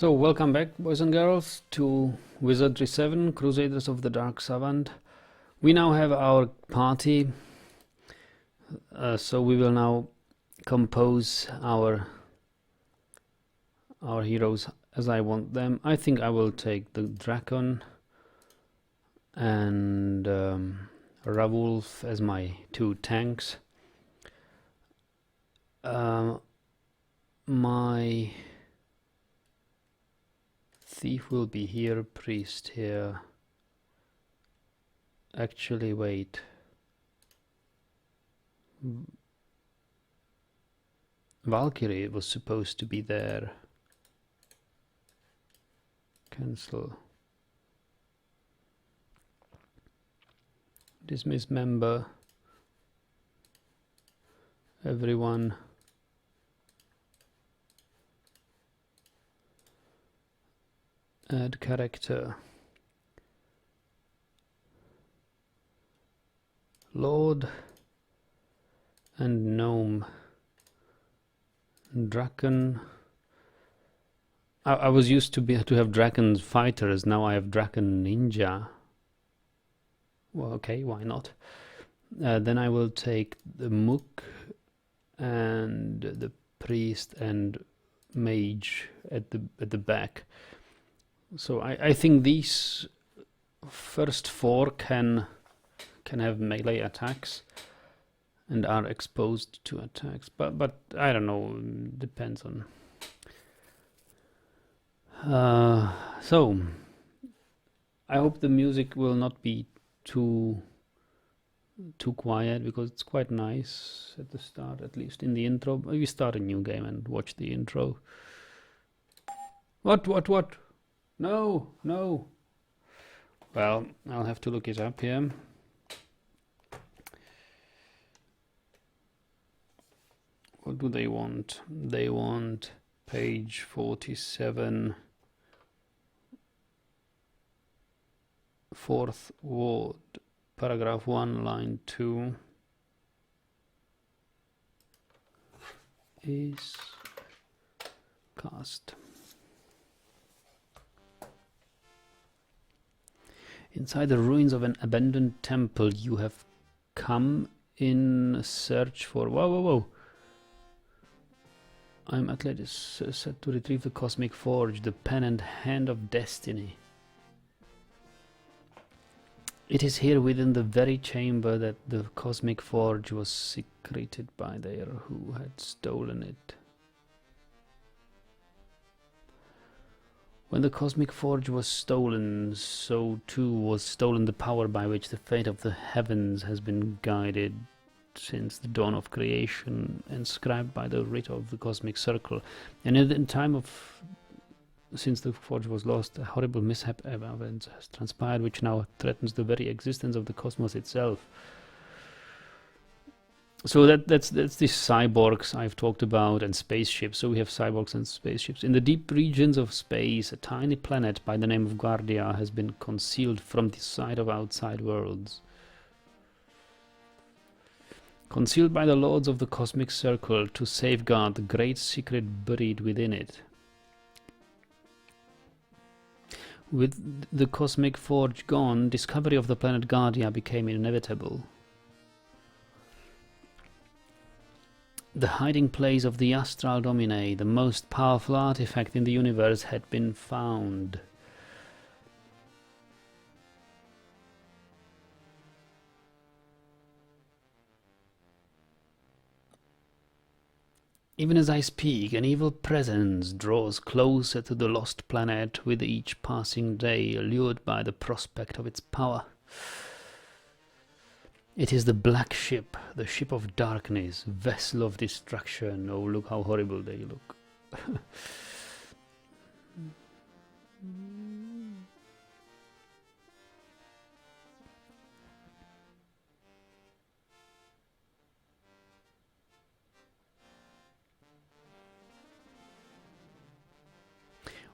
So, welcome back, boys and girls, to Wizardry 7, Crusaders of the Dark Savant. We now have our party, so we will now compose our heroes as I want them. I think I will take the Dragon and Ravulf as my two tanks. My thief will be here, priest here. Actually, wait. Valkyrie was supposed to be there. Cancel. Dismiss member. Everyone. Add character. Lord and gnome. Draken. I was used to have dragon fighters. Now I have dragon ninja. Well, okay, why not? Then I will take the mook and the priest and mage at the back. So I think these first four can have melee attacks and are exposed to attacks, but I don't know, depends on. So I hope the music will not be too quiet, because it's quite nice at the start, at least in the intro. We start a new game and watch the intro. What? No. Well, I'll have to look it up here. What do they want? They want page 47, fourth word, paragraph 1, line 2. Is cast. Inside the ruins of an abandoned temple, you have come in search for... Whoa. I'm Atletis, set to retrieve the Cosmic Forge, the pen and hand of destiny. It is here within the very chamber that the Cosmic Forge was secreted by there who had stolen it. When the Cosmic Forge was stolen, so too was stolen the power by which the fate of the heavens has been guided since the dawn of creation, inscribed by the writ of the Cosmic Circle. And in time of... since the Forge was lost, a horrible mishap event has transpired which now threatens the very existence of the cosmos itself. So that's these cyborgs I've talked about, and spaceships. So we have cyborgs and spaceships. In the deep regions of space, a tiny planet by the name of Guardia has been concealed from the sight of outside worlds. Concealed by the lords of the Cosmic Circle to safeguard the great secret buried within it. With the Cosmic Forge gone, discovery of the planet Guardia became inevitable. The hiding place of the Astral Domine, the most powerful artifact in the universe, had been found. Even as I speak, an evil presence draws closer to the lost planet with each passing day, allured by the prospect of its power. It is the Black Ship, the ship of darkness, vessel of destruction. Oh, look how horrible they look.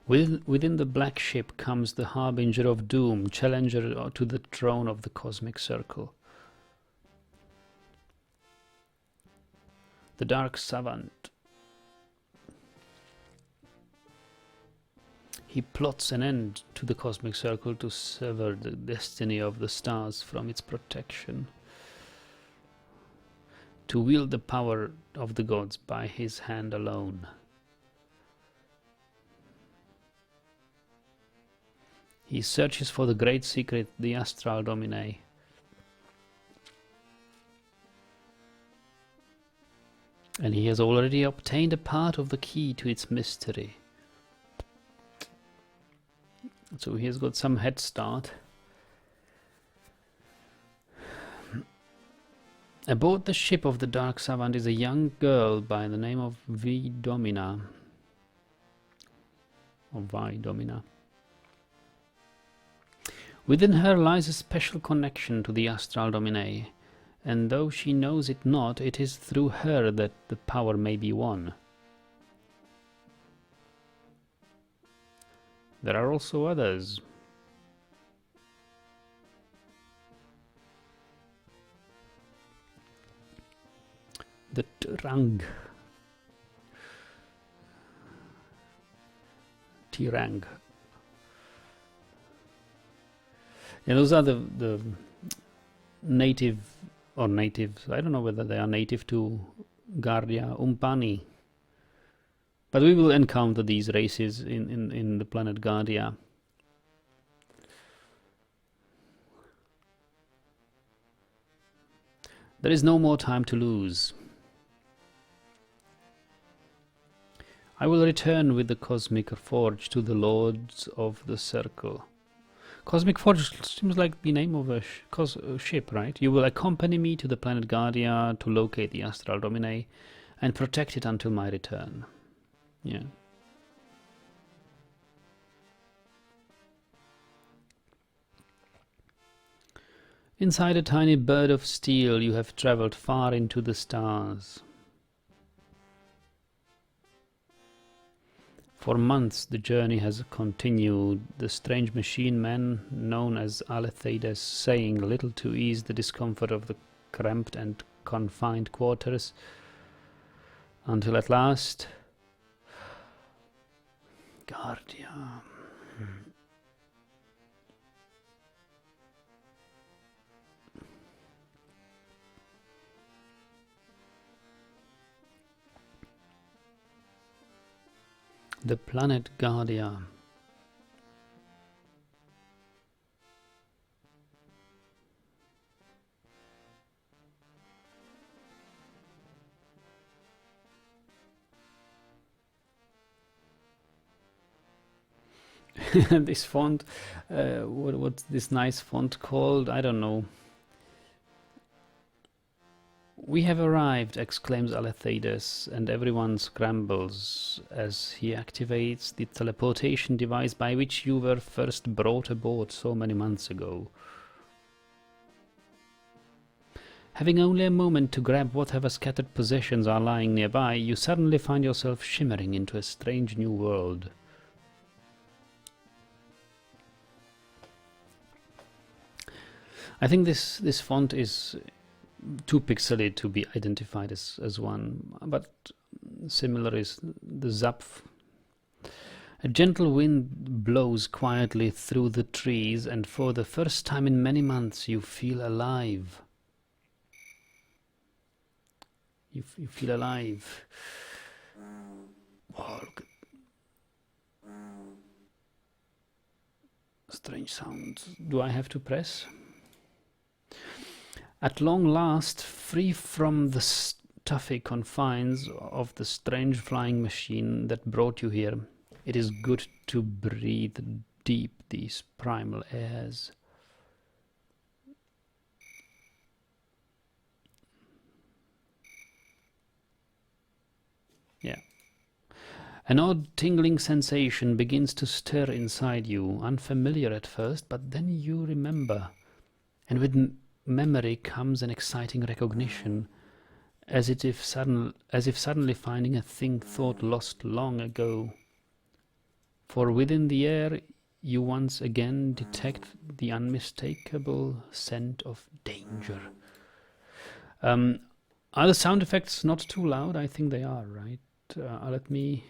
Within the Black Ship comes the Harbinger of Doom, challenger to the throne of the Cosmic Circle. The Dark Savant. He plots an end to the cosmic circle to sever the destiny of the stars from its protection, to wield the power of the gods by his hand alone. He searches for the great secret, the astral domine. And he has already obtained a part of the key to its mystery. So he has got some head start. Aboard the ship of the Dark Savant is a young girl by the name of Vi Domina. Or Vi Domina. Within her lies a special connection to the astral domine, and though she knows it not, it is through her that the power may be won. There are also others. The Tirang. Yeah, those are the native, or natives, I don't know whether they are native to Guardia Umpani. But we will encounter these races in the planet Guardia. There is no more time to lose. I will return with the Cosmic Forge to the Lords of the Circle. Cosmic Forge seems like the name of a ship, right? You will accompany me to the planet Guardia to locate the Astral Domine and protect it until my return. Yeah. Inside a tiny bird of steel, you have traveled far into the stars. For months the journey has continued, the strange machine man, known as Alethedes, saying little to ease the discomfort of the cramped and confined quarters, until at last... Guardia... The planet Guardia. This font, what's this nice font called? I don't know. We have arrived, exclaims Alethedes, and everyone scrambles as he activates the teleportation device by which you were first brought aboard so many months ago. Having only a moment to grab whatever scattered possessions are lying nearby, you suddenly find yourself shimmering into a strange new world. I think this font is too pixely to be identified as one, but similar is the Zapf. A gentle wind blows quietly through the trees, and for the first time in many months you feel alive. You feel alive. Wow, look at... Strange sounds. Do I have to press? At long last, free from the stuffy confines of the strange flying machine that brought you here, it is good to breathe deep these primal airs. Yeah. An odd tingling sensation begins to stir inside you, unfamiliar at first, but then you remember, and with memory comes an exciting recognition, as if suddenly finding a thing thought lost long ago. For within the air you once again detect the unmistakable scent of danger. Are the sound effects not too loud? I think they are, right? Let me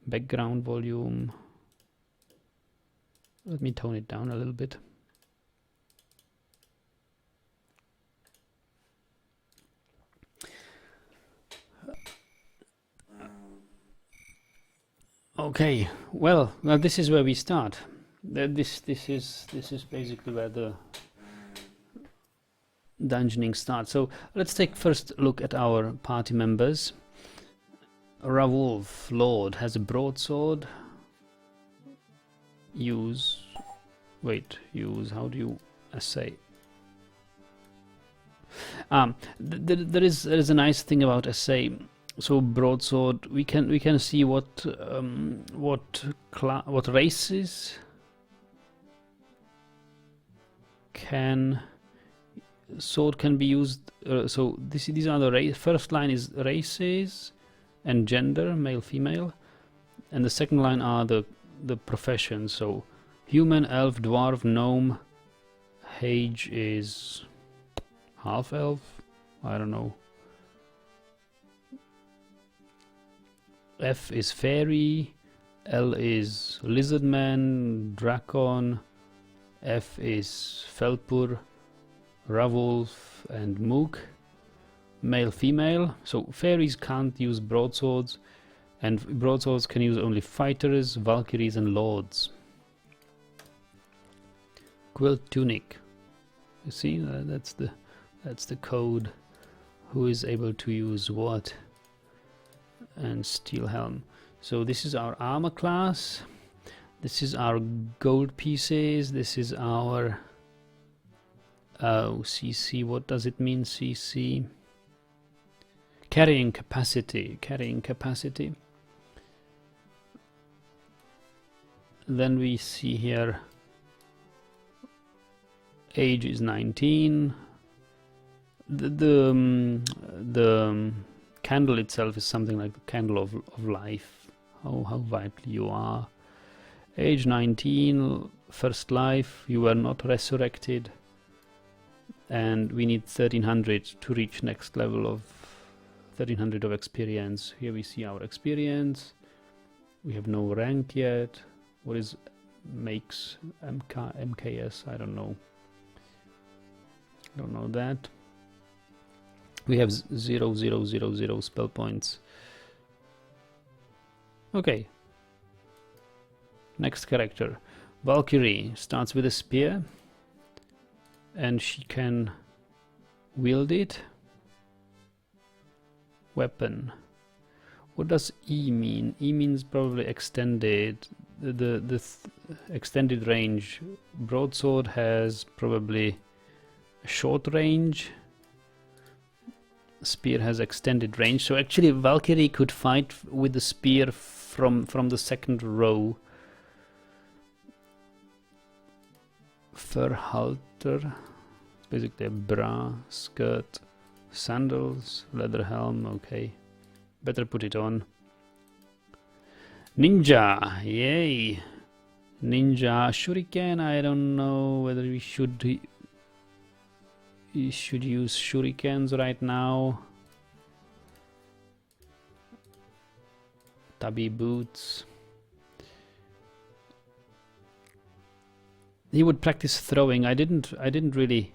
Background volume. Let me tone it down a little bit. Okay, well, this is where we start. This is basically where the dungeoning starts. So let's take first look at our party members. Rawolf, Lord, has a broadsword. Use. How do you essay? There is a nice thing about essay. So broadsword, we can see what races sword can be used. So these are the first line is races and gender, male, female, and the second line are the professions. So human, elf, dwarf, gnome. Hage is half elf. I don't know. F is fairy, L is lizardman, dracon, F is felpur, rawolf, and mook. Male, female. So fairies can't use broadswords, and broadswords can use only fighters, valkyries, and lords. Quilt tunic. You see, that's the code. Who is able to use what? And steel helm. So this is our armor class. This is our gold pieces. This is our CC. What does it mean, CC? Carrying capacity. Then we see here age is 19. The candle itself is something like the candle of life, how vital you are. Age 19, first life, you were not resurrected, and we need 1300 to reach next level of 1300 of experience. Here we see our experience. We have no rank yet. What is makes MKS? I don't know that. We have 0,000 spell points. Okay. Next character. Valkyrie starts with a spear. And she can wield it. Weapon. What does E mean? E means probably extended. The extended range. Broadsword has probably a short range. Spear has extended range, so actually Valkyrie could fight with the spear from the second row. Fur halter, basically a bra, skirt, sandals, leather helm. Okay, better put it on. Ninja, yay! Ninja shuriken. I don't know whether we should use shurikens right now. Tabi boots. He would practice throwing. I didn't really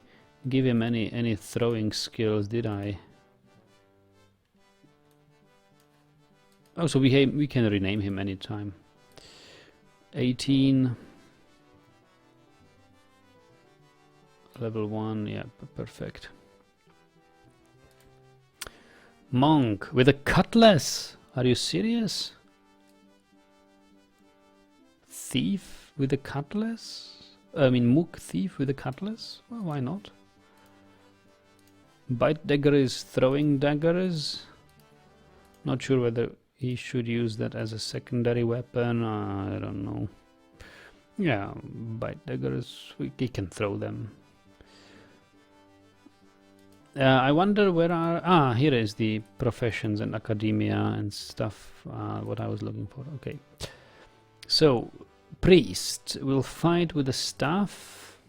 give him any throwing skills, did I? Oh, so we can rename him anytime. 18. Level 1, yeah, perfect. Monk with a cutlass. Are you serious? Thief with a cutlass? I mean, mook thief with a cutlass? Well, why not? Bite dagger is throwing daggers. Not sure whether he should use that as a secondary weapon. I don't know. Yeah, bite daggers, he can throw them. I wonder where are... here is the professions and academia and stuff, what I was looking for. Okay. So, priest will fight with a staff.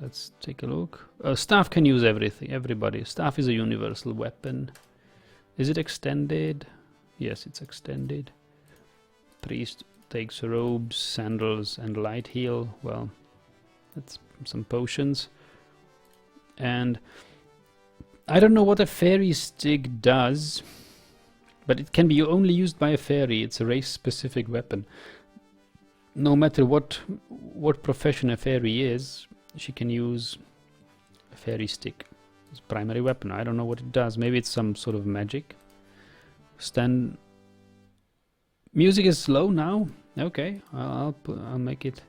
Let's take a look. Staff can use everybody. Staff is a universal weapon. Is it extended? Yes, it's extended. Priest takes robes, sandals, and light heal. Well, that's some potions. And I don't know what a fairy stick does, but it can be only used by a fairy. It's a race-specific weapon. No matter what profession a fairy is, she can use a fairy stick as a primary weapon. I don't know what it does. Maybe it's some sort of magic. Music is slow now. Okay, I'll make it.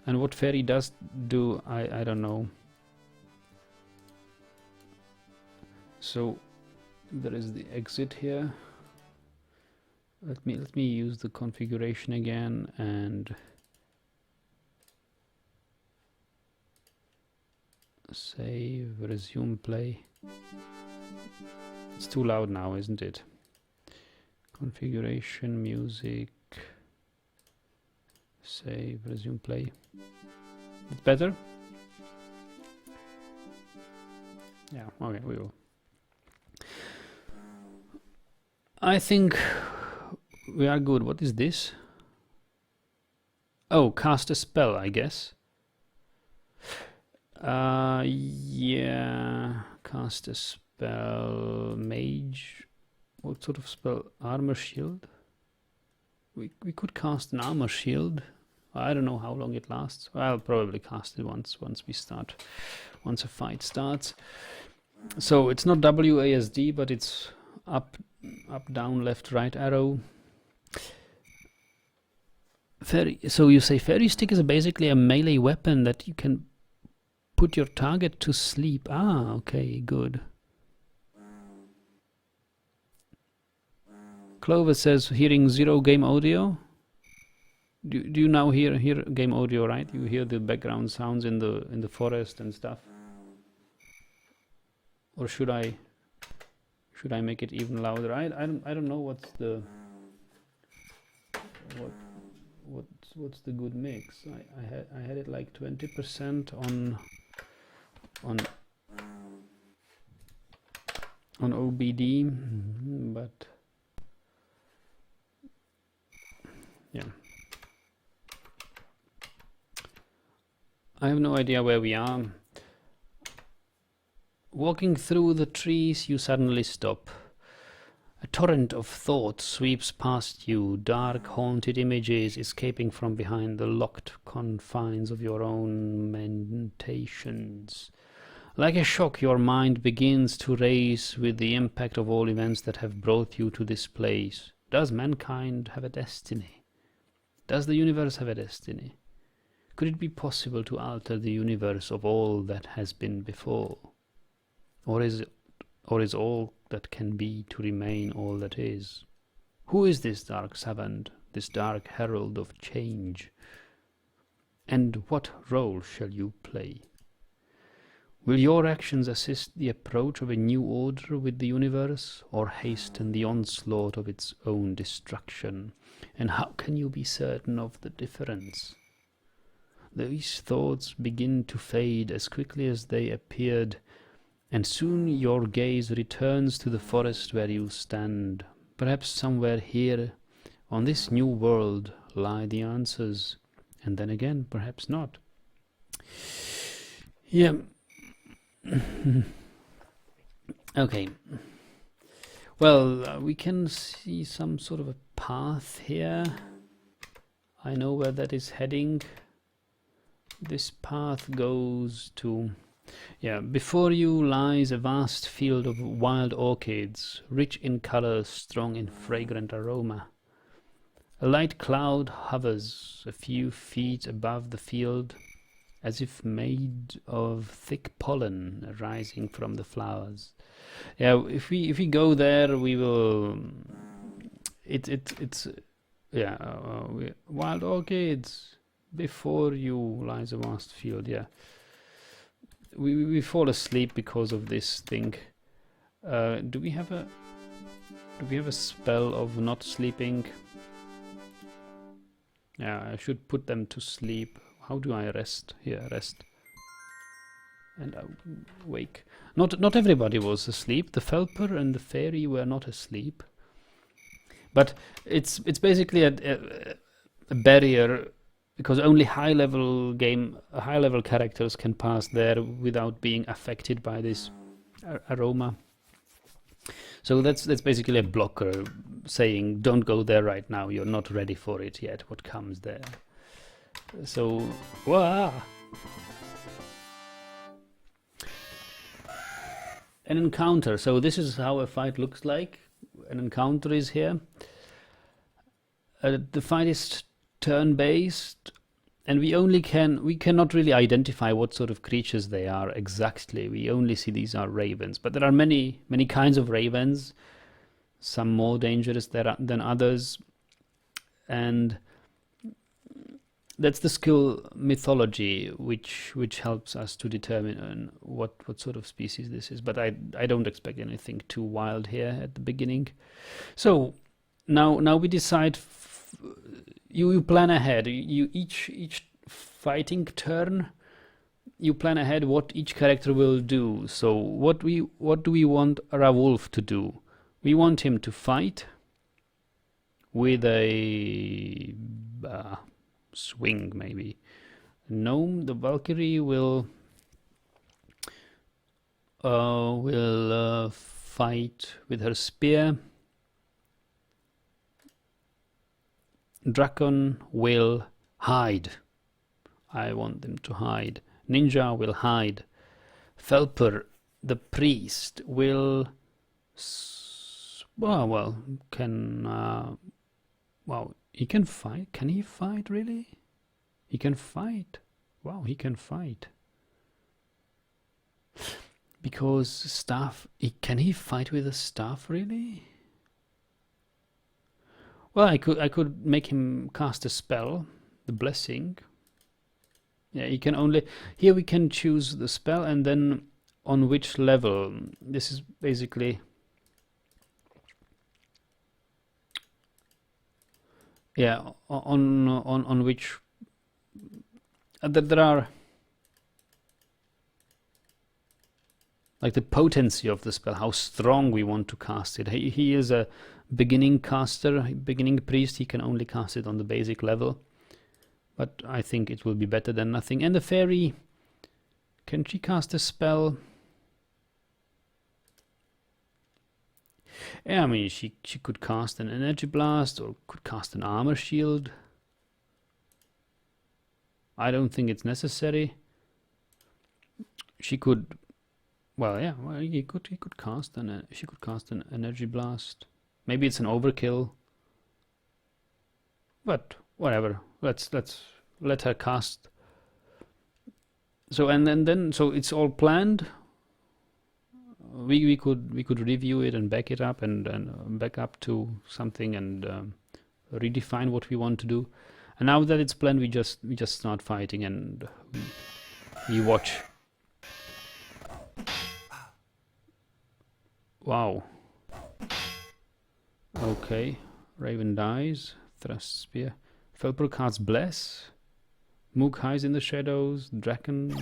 And what fairy does do, I don't know. So there is the exit here. Let me use the configuration again and save, resume play. It's too loud now, isn't it? Configuration, music, save, resume play. It's better? Yeah, okay, we will. I think we are good. What is this? Oh, cast a spell, I guess. Yeah, cast a spell. Mage. What sort of spell? Armor shield? We could cast an armor shield. I don't know how long it lasts. I'll probably cast it once a fight starts. So it's not WASD, but it's up, down, left, right arrow. So you say fairy stick is basically a melee weapon that you can put your target to sleep. Ah, okay, good. Clover says hearing 0 game audio. Do you now hear game audio, right? You hear the background sounds in the forest and stuff. Or should I make it even louder? I don't know what's the good mix. I had it like 20% on OBD, but yeah. I have no idea where we are. Walking through the trees, you suddenly stop. A torrent of thought sweeps past you, dark, haunted images escaping from behind the locked confines of your own meditations. Like a shock, your mind begins to race with the impact of all events that have brought you to this place. Does mankind have a destiny? Does the universe have a destiny? Could it be possible to alter the universe of all that has been before? Or is all that can be to remain all that is? Who is this dark savant, this dark herald of change? And what role shall you play? Will your actions assist the approach of a new order with the universe, or hasten the onslaught of its own destruction? And how can you be certain of the difference? These thoughts begin to fade as quickly as they appeared, and soon your gaze returns to the forest where you stand. Perhaps somewhere here, on this new world, lie the answers, and then again, perhaps not. Yeah. Okay. Well, we can see some sort of a path here. I know where that is heading. This path goes to... Yeah, before you lies a vast field of wild orchids, rich in color, strong in fragrant aroma. A light cloud hovers a few feet above the field, as if made of thick pollen rising from the flowers. Yeah, if we go there, we will. Wild orchids. Before you lies a vast field. Yeah. We fall asleep because of this thing. Do we have a spell of not sleeping? Yeah, I should put them to sleep. How do I rest? Here, rest. And I wake. Not everybody was asleep. The Felper and the Fairy were not asleep. But it's basically a barrier, because only high level characters can pass there without being affected by this aroma. So that's basically a blocker saying don't go there right now, you're not ready for it yet, what comes there. So wow. An encounter. So this is how a fight looks like. An encounter is here. The fight is turn-based, and we cannot really identify what sort of creatures they are exactly. We only see these are ravens, but there are many kinds of ravens, some more dangerous than others, and that's the skill mythology which helps us to determine what sort of species this is. But I don't expect anything too wild here at the beginning. So now we decide. You plan ahead. You each fighting turn, you plan ahead what each character will do. So what do we want Rawolf to do? We want him to fight with a swing, maybe. Gnome, the Valkyrie will fight with her spear. Dragon will hide. I want them to hide. Ninja will hide. Felper, the priest, will he can fight. Can he fight, really? He can fight. Wow, he can fight. Because staff, can he fight with a staff, really? Well, I could make him cast a spell, the blessing. Yeah, he can only... Here we can choose the spell and then on which level. This is basically... Yeah, on which... there are... Like the potency of the spell, how strong we want to cast it. He is a beginning caster, beginning priest. He can only cast it on the basic level. But I think it will be better than nothing. And the fairy, can she cast a spell? Yeah, I mean, she could cast an energy blast or could cast an armor shield. I don't think it's necessary. She could... Well, yeah, he could cast she could cast an energy blast. Maybe it's an overkill. But whatever. Let's let her cast. So and then so it's all planned. We could review it and back it up and back up to something and redefine what we want to do. And now that it's planned, we just start fighting and we watch. Wow. Okay. Raven dies. Thrust spear. Felper casts bless. Mook hides in the shadows. Draken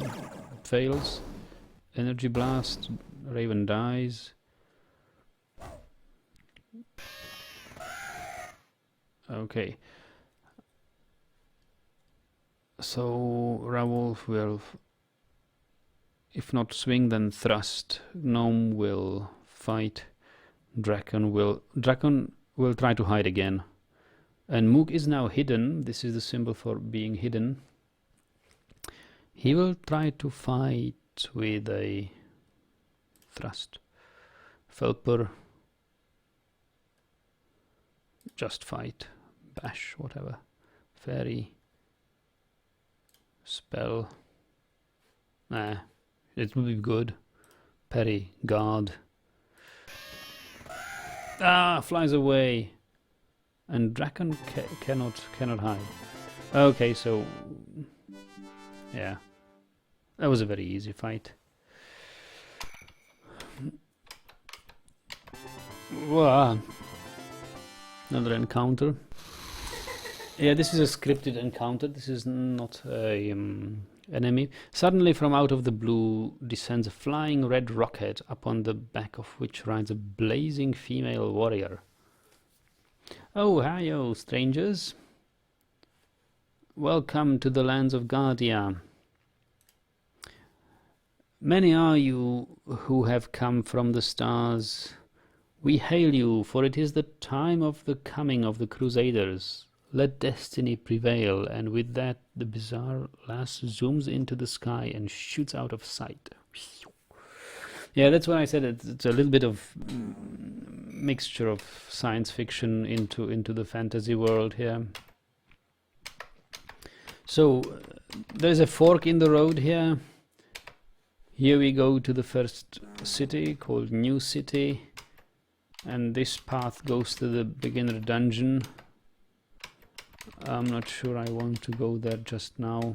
fails. Energy blast. Raven dies. Okay. So Rawolf will, if not swing, then thrust. Gnome will fight. Draken will try to hide again. And Mook is now hidden. This is the symbol for being hidden. He will try to fight with a thrust. Felper, just fight. Bash, whatever. Fairy. Spell. Nah, it will be good. Parry, guard. Ah, flies away. And Draken cannot hide. Okay, so yeah, that was a very easy fight. Wow. Another encounter. Yeah, this is a scripted encounter. This is not a enemy. Suddenly from out of the blue descends a flying red rocket, upon the back of which rides a blazing female warrior. Oh, hi-yo, strangers. Welcome to the lands of Guardia. Many are you who have come from the stars. We hail you, for it is the time of the coming of the Crusaders. Let destiny prevail, and with that the bizarre lass zooms into the sky and shoots out of sight. Yeah, that's why I said it's a little bit of mixture of science fiction into the fantasy world here. So there's a fork in the road here. Here we go to the first city called New City, and this path goes to the beginner dungeon. I'm not sure I want to go there just now.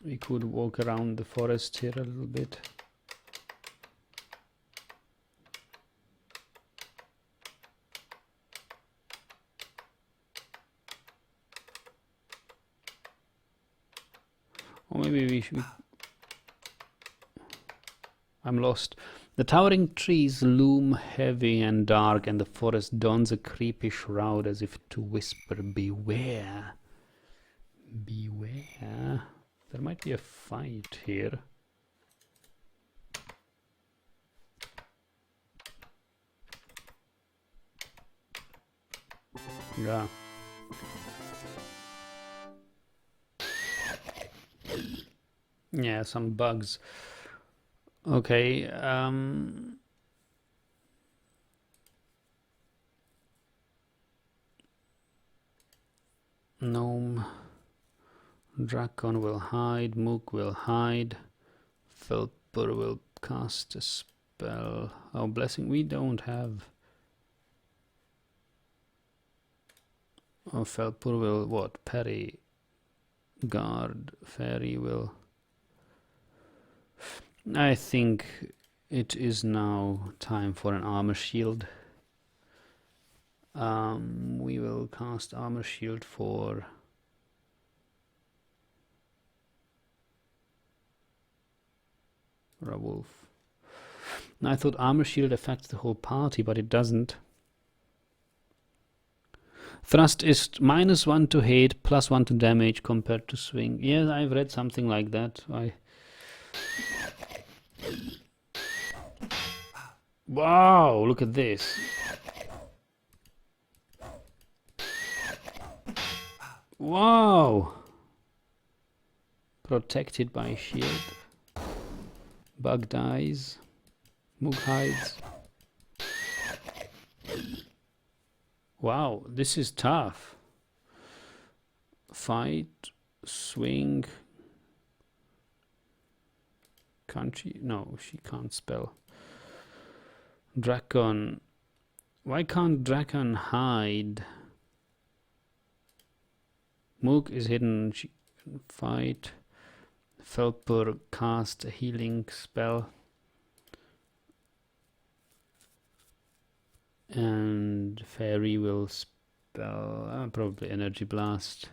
We could walk around the forest here a little bit. Or maybe we should... I'm lost. The towering trees loom heavy and dark, and the forest dons a creepy shroud as if to whisper, beware. Beware. There might be a fight here. Yeah. Yeah, some bugs. Okay, Gnome. Drakon will hide, Mook will hide, Felpur will cast a spell. Oh, Blessing, we don't have. Oh, Felpur will what? Parry. Guard. Fairy will. I think it is now time for an armor shield. We will cast armor shield for Rawolf. I thought armor shield affects the whole party, but it doesn't. Thrust is -1 to hit, +1 to damage compared to swing. Yeah, I've read something like that. Wow, look at this. Wow. Protected by shield. Bug dies. Mook hides. Wow, this is tough. Fight, swing. Can't she? No, she can't spell. Drakon. Why can't Drakon hide? Mook is hidden. She can fight. Felpur cast a healing spell. And Fairy will spell probably Energy Blast.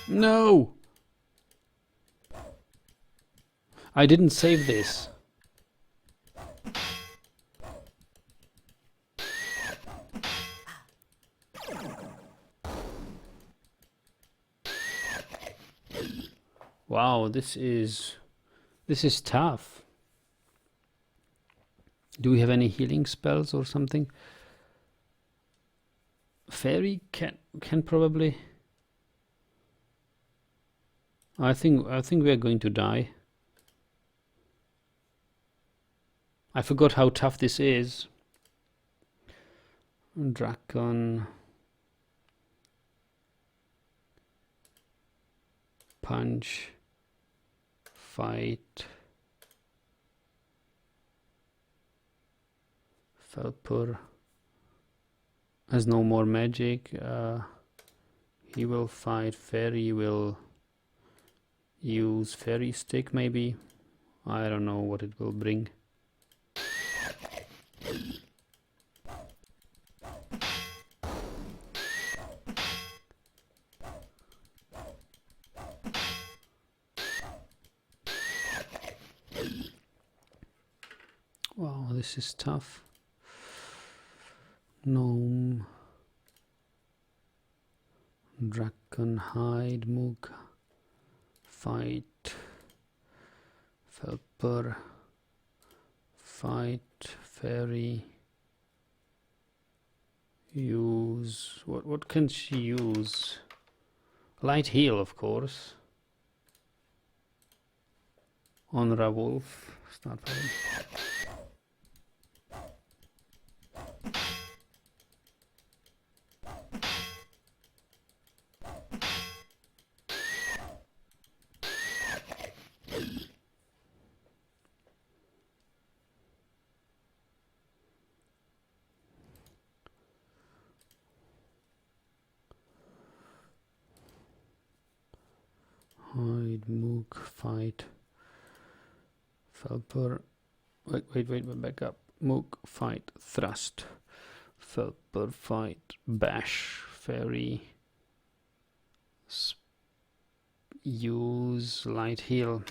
No! I didn't save this. Wow, this is tough. Do we have any healing spells or something? Fairy can probably. I think we are going to die. I forgot how tough this is. Drakon. Punch. Fight. Felpur has no more magic. He will fight. Fairy will use Fairy Stick maybe. I don't know what it will bring. this is tough. Gnome, Dragon, Hide, Moog, Fight, Felper, Fight, Fairy. Use what can she use? Light heal, of course. On Rawolf, start fighting. Hide, Moog, Fight, Felper. Wait, back up. Moog, Fight, Thrust, Felper, Fight, Bash, Fairy. Use Light Heal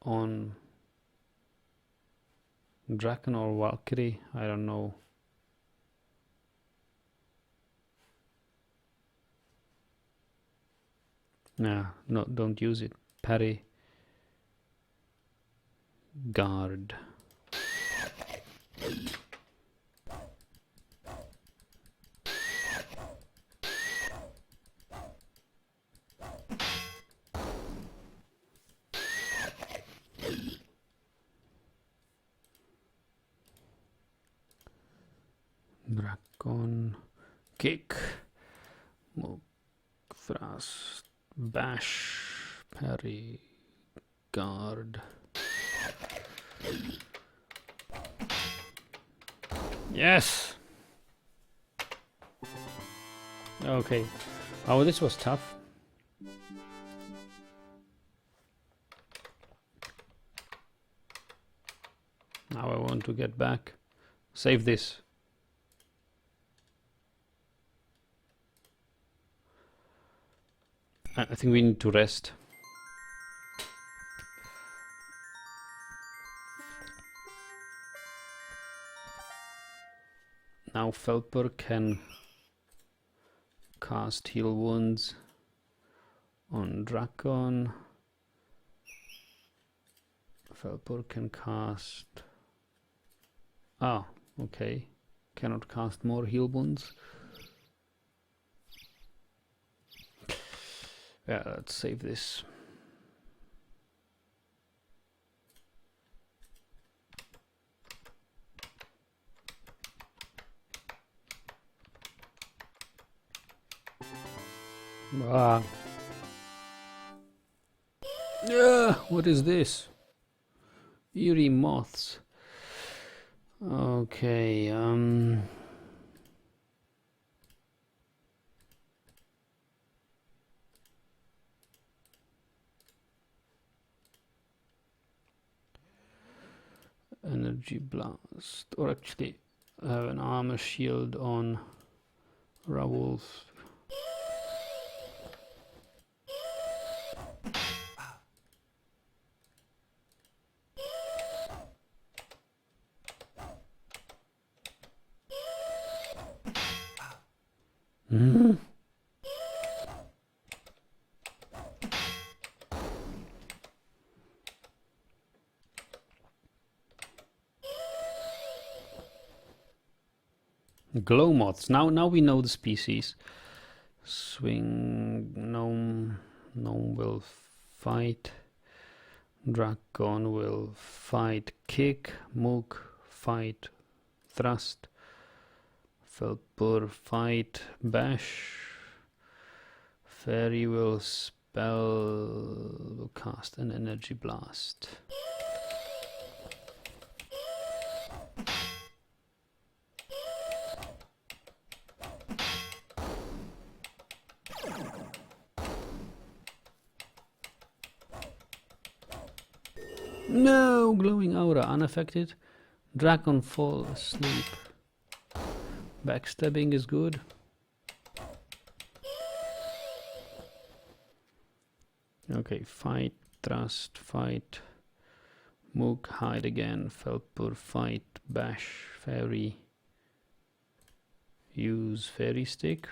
on Draken or Valkyrie. I don't know. Nah, no, don't use it. Parry. Guard. Dragon. Kick. Move. Thrust. Bash. Parry. Guard. Yes! Okay. Oh, this was tough. Now I want to get back. Save this. I think we need to rest. Now Felper can cast Heal Wounds on Dragon. Felper can cast... Ah, okay. Cannot cast more Heal Wounds. Yeah, let's save this. Ah. Yeah, what is this? Eerie moths. Okay, energy blast, or actually have an armor shield on Rawolf. Glow moths. Now we know the species. Swing. Gnome will fight. Dragon will fight. Kick. Moog fight. Thrust. Felper fight. Bash. Fairy will cast an energy blast. No, glowing aura unaffected. Dragon fall asleep. Backstabbing is good. Okay, fight, thrust, fight. Mook, hide again, Felpur, fight, bash, fairy, use fairy stick.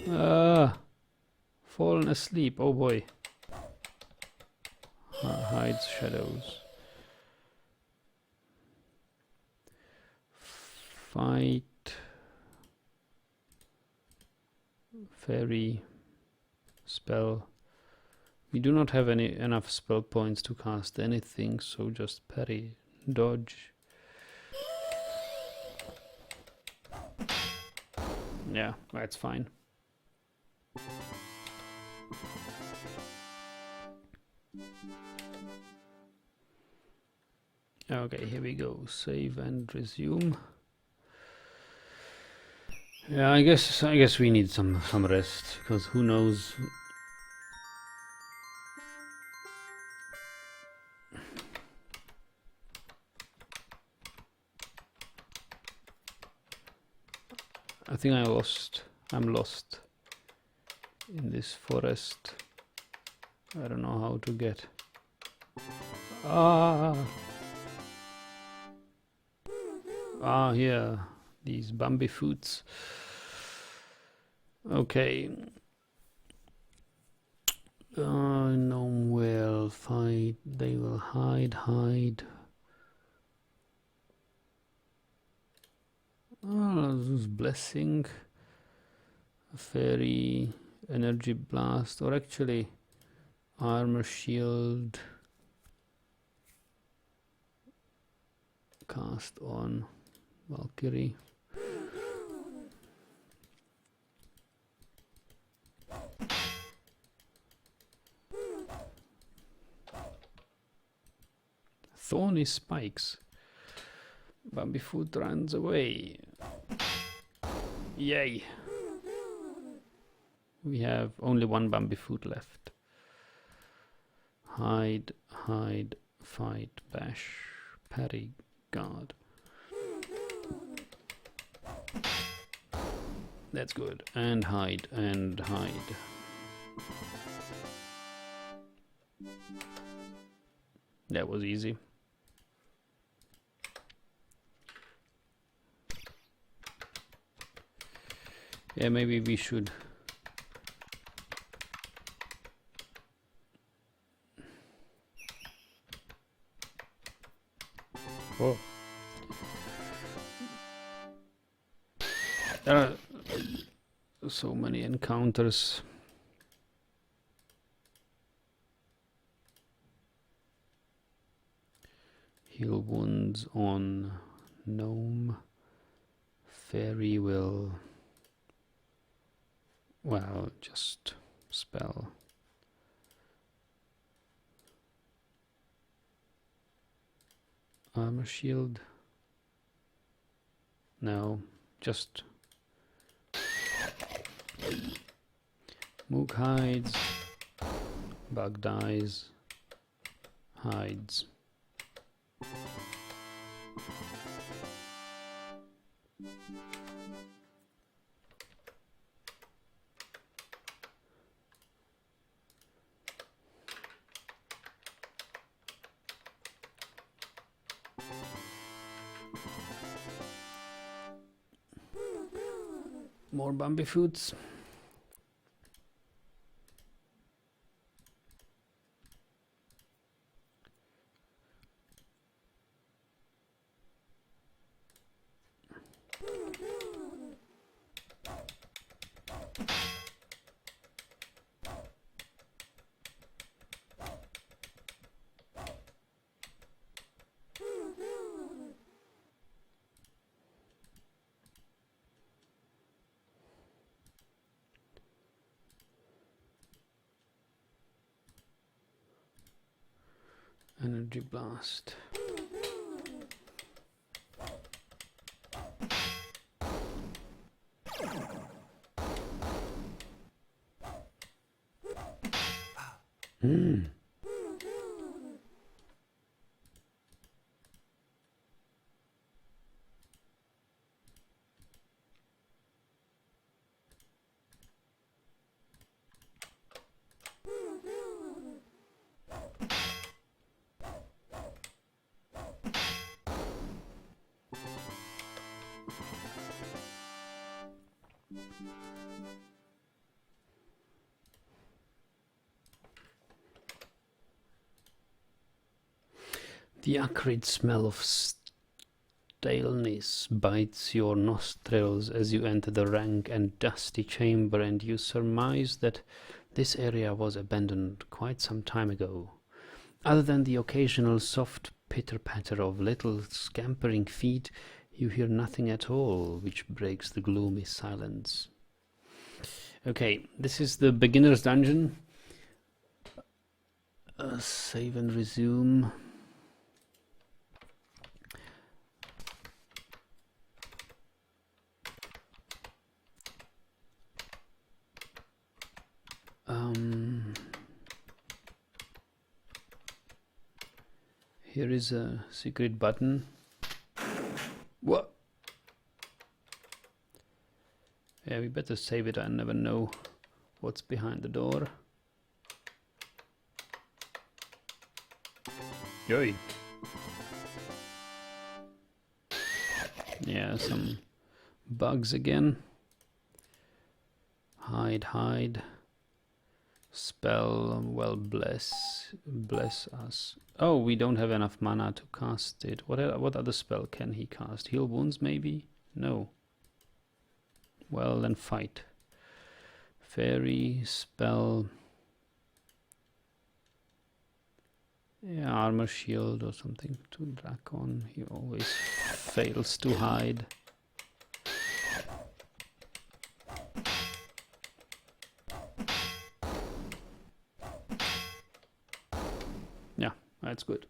Fallen asleep, oh boy. Hides shadows. Fight, fairy, spell. We do not have enough spell points to cast anything, so just parry, dodge. Yeah, that's fine. Okay, here we go. Save and resume. Yeah, I guess we need some rest, because who knows. I think I'm lost in this forest. I don't know how to get. Here, these Bambi foods. Okay. Gnome will fight. They will hide. This blessing, fairy, energy blast, or actually armor shield. Cast on Valkyrie. Thorny spikes. Bambifoot runs away. Yay! We have only one Bambifoot left. Hide, fight, bash, parry, guard. That's good. And hide. That was easy. Yeah, maybe we should. Oh. There are so many encounters. Heal wounds on gnome. Fairy will, well, just spell. Armor shield. No, just Mook hides, bug dies, hides. More Bambifoots. Energy blast. The acrid smell of staleness bites your nostrils as you enter the rank and dusty chamber, and you surmise that this area was abandoned quite some time ago. Other than the occasional soft pitter-patter of little scampering feet, you hear nothing at all, which breaks the gloomy silence. Okay, this is the beginner's dungeon. Save and resume. Here is a secret button. What? Yeah, we better save it. I never know what's behind the door. Yay. Yeah, some bugs again. Hide. Spell, well, bless us. Oh, we don't have enough mana to cast it. What other spell can he cast? Heal wounds, maybe? No. Well, then fight. Fairy, spell. Yeah, armor, shield or something to Dracon. He always fails to hide. Yeah, that's good.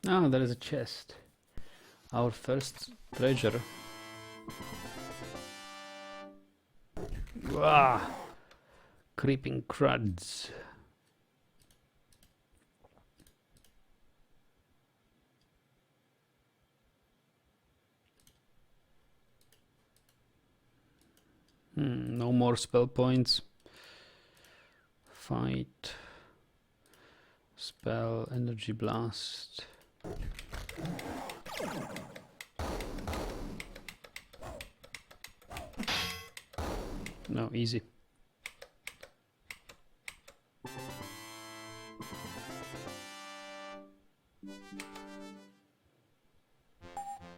Ah, there is a chest. Our first treasure. Ah, creeping cruds. No more spell points. Fight. Spell, energy blast. No, easy.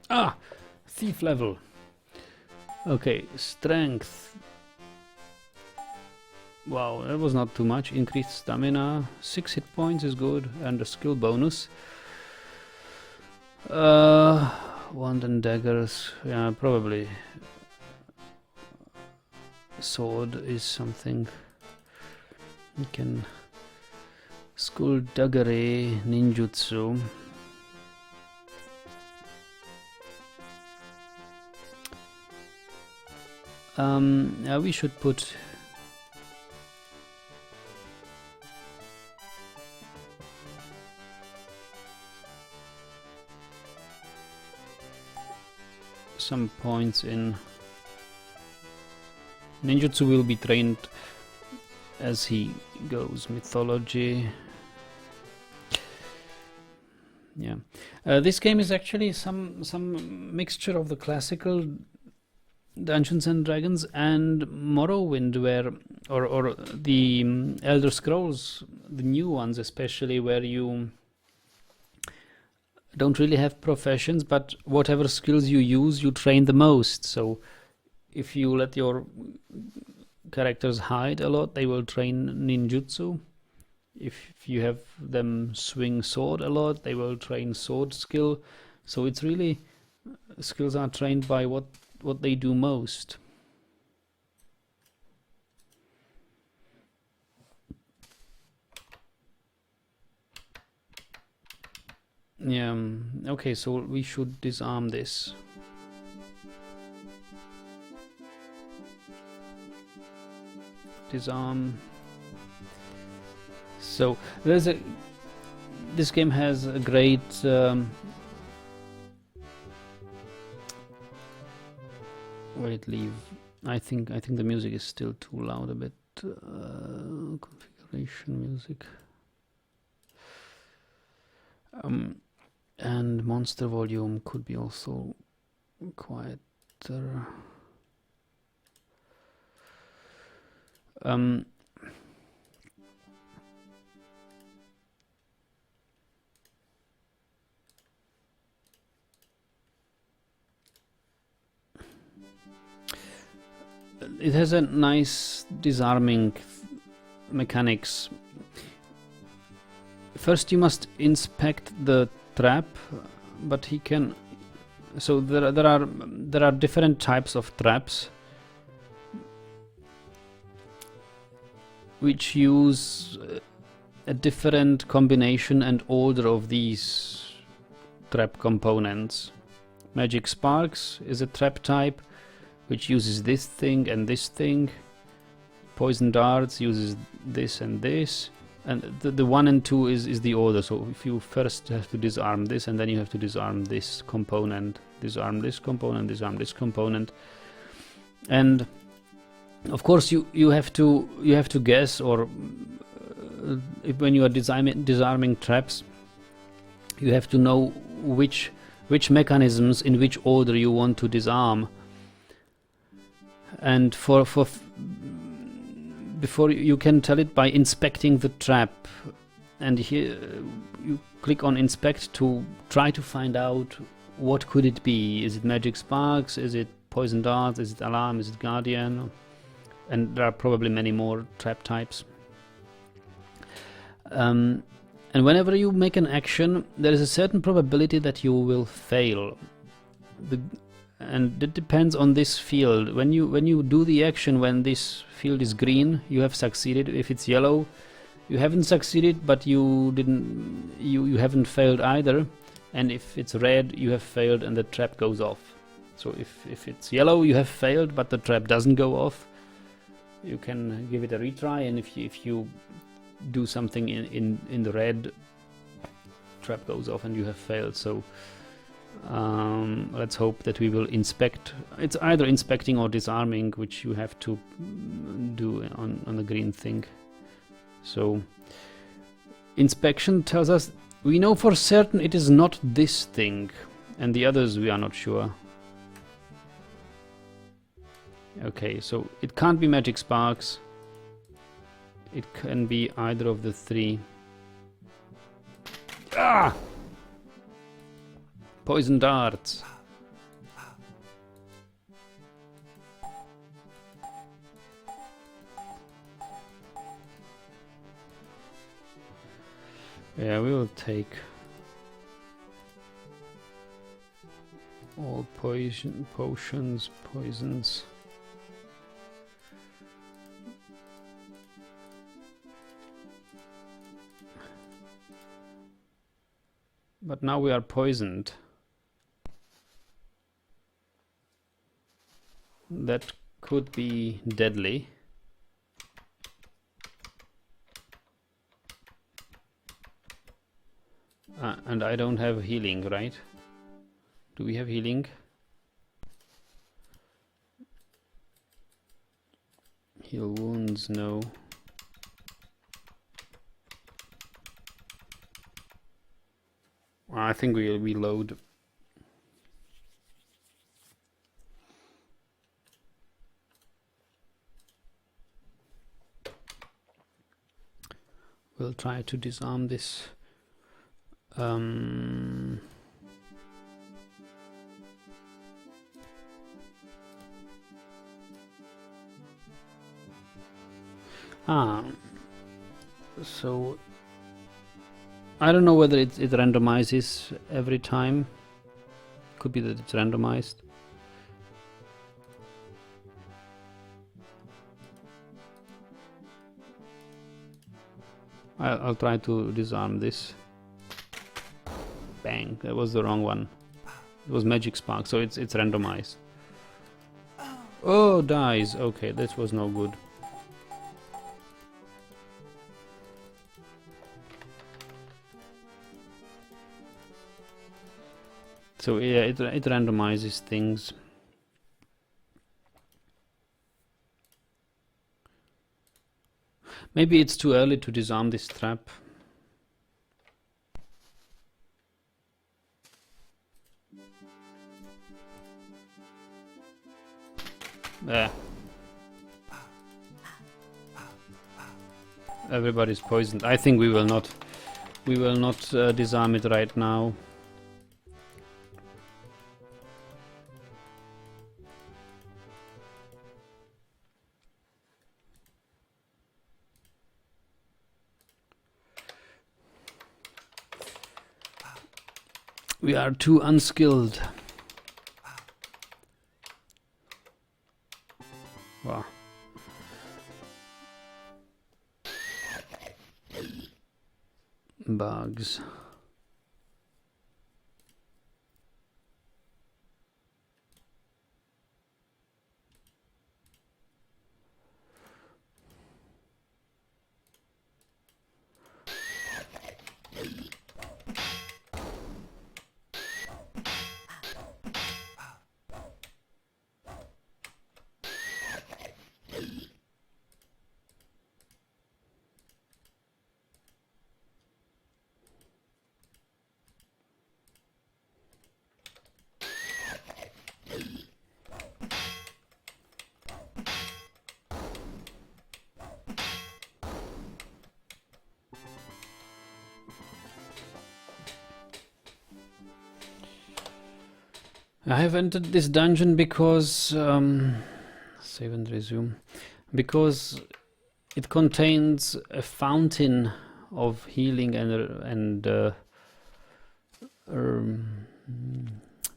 Ah, thief level. Okay, strength. Wow, that was not too much. Increased stamina, 6 hit points is good, and a skill bonus. Wand and daggers, yeah, probably. Sword is something. You can skullduggery, ninjutsu. Yeah, we should put some points in. Ninjutsu will be trained as he goes. Mythology. Yeah, this game is actually some mixture of the classical Dungeons and Dragons and Morrowind, where or the Elder Scrolls, the new ones especially, where you don't really have professions, but whatever skills you use, you train the most. So if you let your characters hide a lot, they will train ninjutsu. If you have them swing sword a lot, they will train sword skill. So it's really, skills are trained by what they do most. Yeah, okay, so we should disarm this. Disarm. So this game has a great wait, leave. I think the music is still too loud a bit. Configuration music. and monster volume could be also quieter. It has a nice disarming mechanics. First you must inspect the trap, but he can... So there are different types of traps which use a different combination and order of these trap components. Magic Sparks is a trap type which uses this thing and this thing. Poison Darts uses this and this. And the 1 and 2 is the order. So if you first have to disarm this, and then you have to disarm this component, disarm this component, disarm this component. And of course you have to guess, or when you are disarming traps, you have to know which mechanisms in which order you want to disarm. And before you can tell it by inspecting the trap, and here you click on inspect to try to find out what could it be. Is it Magic Sparks? Is it Poison Darts? Is it Alarm? Is it Guardian? And there are probably many more trap types. And whenever you make an action, there is a certain probability that you will fail. And it depends on this field. When you do the action, when this field is green, you have succeeded. If it's yellow, you haven't succeeded, but you haven't failed either. And if it's red, you have failed and the trap goes off. So if it's yellow, you have failed, but the trap doesn't go off, you can give it a retry. And if you do something in the red, trap goes off and you have failed. So let's hope that we will inspect. It's either inspecting or disarming, which you have to do on the green thing. So inspection tells us we know for certain it is not this thing, and the others we are not sure. Okay, so it can't be Magic Sparks. It can be either of the three. Ah! Poison Darts. Yeah, we will take all potions, poisons. But now we are poisoned. That could be deadly. And I don't have healing, right? Do we have healing? Heal wounds, no. I think we'll reload. We'll try to disarm this. So I don't know whether it randomizes every time. Could be that it's randomized. I'll try to disarm this. Bang, that was the wrong one. It was Magic Spark, so it's randomized. Oh, dies. Okay, this was no good. So yeah, it randomizes things. Maybe it's too early to disarm this trap. Everybody's poisoned. I think we will not. We will not disarm it right now. We are too unskilled. Wow. Bugs. I have entered this dungeon because save and resume, because it contains a fountain of healing and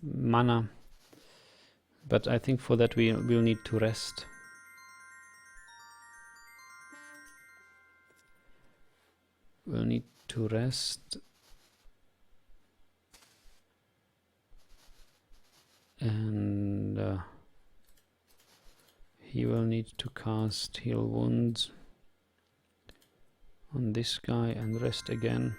mana, but I think for that we will need to rest. We'll need to rest. And he will need to cast Heal Wounds on this guy and rest again.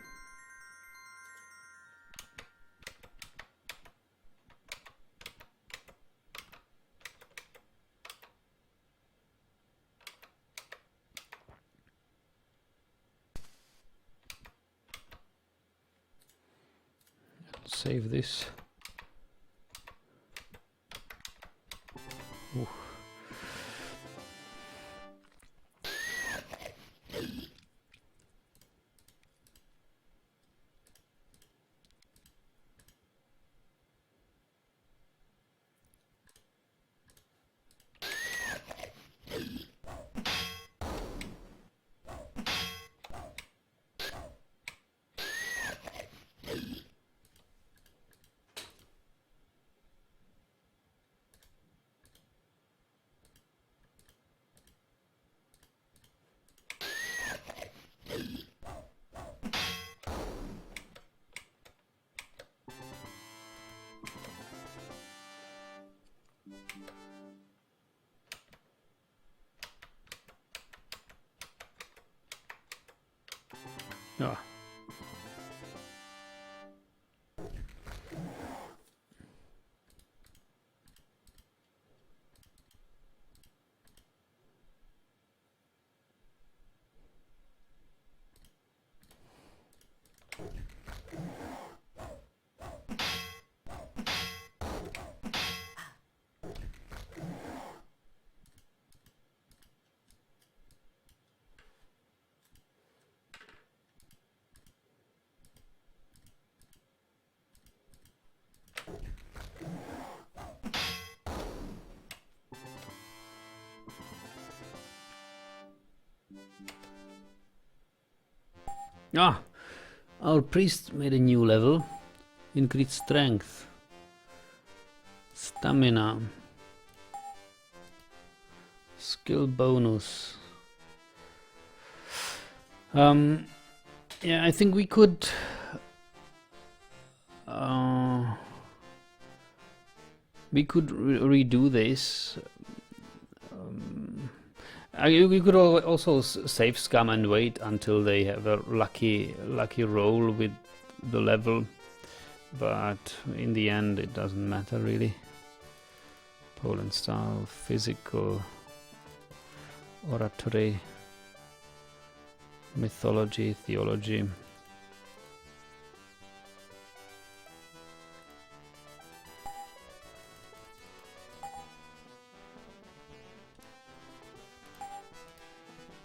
Save this. Ooh. Ah. Ah, our priest made a new level. Increased strength, stamina, skill bonus. Yeah, I think we could redo this. We could also save Scum and wait until they have a lucky roll with the level, but in the end it doesn't matter really. Poland style, physical, oratory, mythology, theology.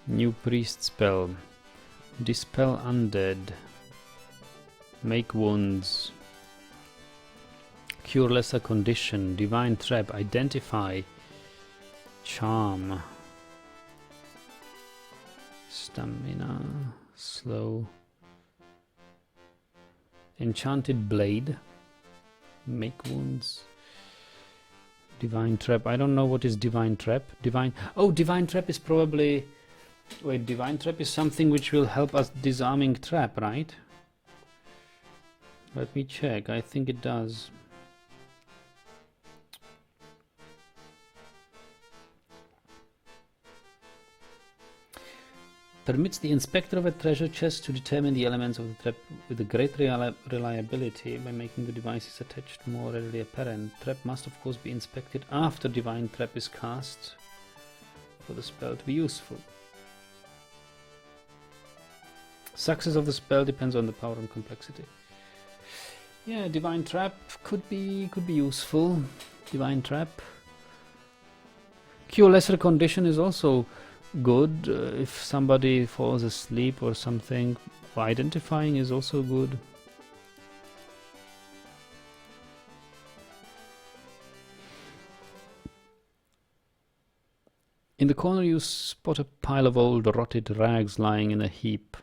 New priest spell. Dispel undead. Make wounds. Cure lesser condition. Divine trap. Identify. Charm. Stamina. Slow. Enchanted blade. Make wounds. Divine trap. I don't know what is divine trap. Divine trap is probably... Wait, divine trap is something which will help us disarming trap, right? Let me check. I think it does. Permits the inspector of a treasure chest to determine the elements of the trap with a great reliability by making the devices attached more readily apparent. Trap must of course be inspected after divine trap is cast for the spell to be useful. Success of the spell depends on the power and complexity. Yeah, divine trap could be useful. Divine trap. Cure lesser condition is also good. If somebody falls asleep or something, identifying is also good. In the corner you spot a pile of old rotted rags lying in a heap.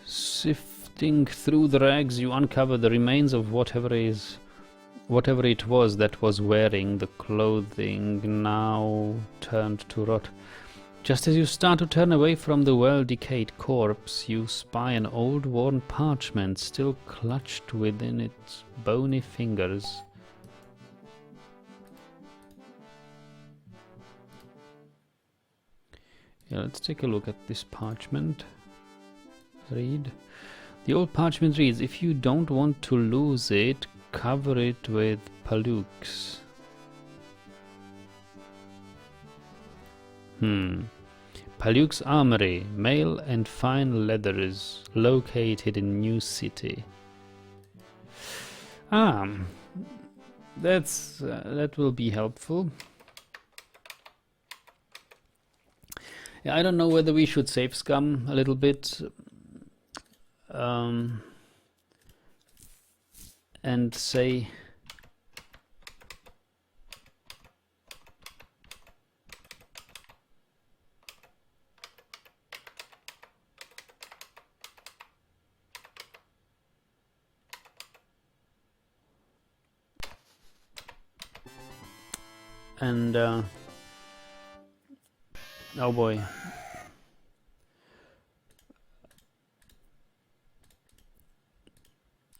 Sifting through the rags, you uncover the remains of whatever it was that was wearing the clothing, now turned to rot. Just as you start to turn away from the well-decayed corpse, you spy an old worn parchment still clutched within its bony fingers. Yeah, let's take a look at this parchment. Read. The old parchment reads, if you don't want to lose it, cover it with palux. Palux Armory, mail and fine leathers, located in New City. That will be helpful. Yeah, I don't know whether we should save scum a little bit. And say and oh boy.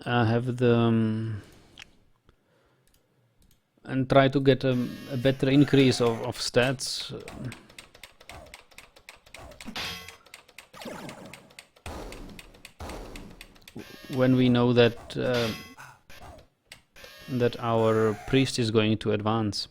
Have the and try to get a better increase of stats. When we know that that our priest is going to advance.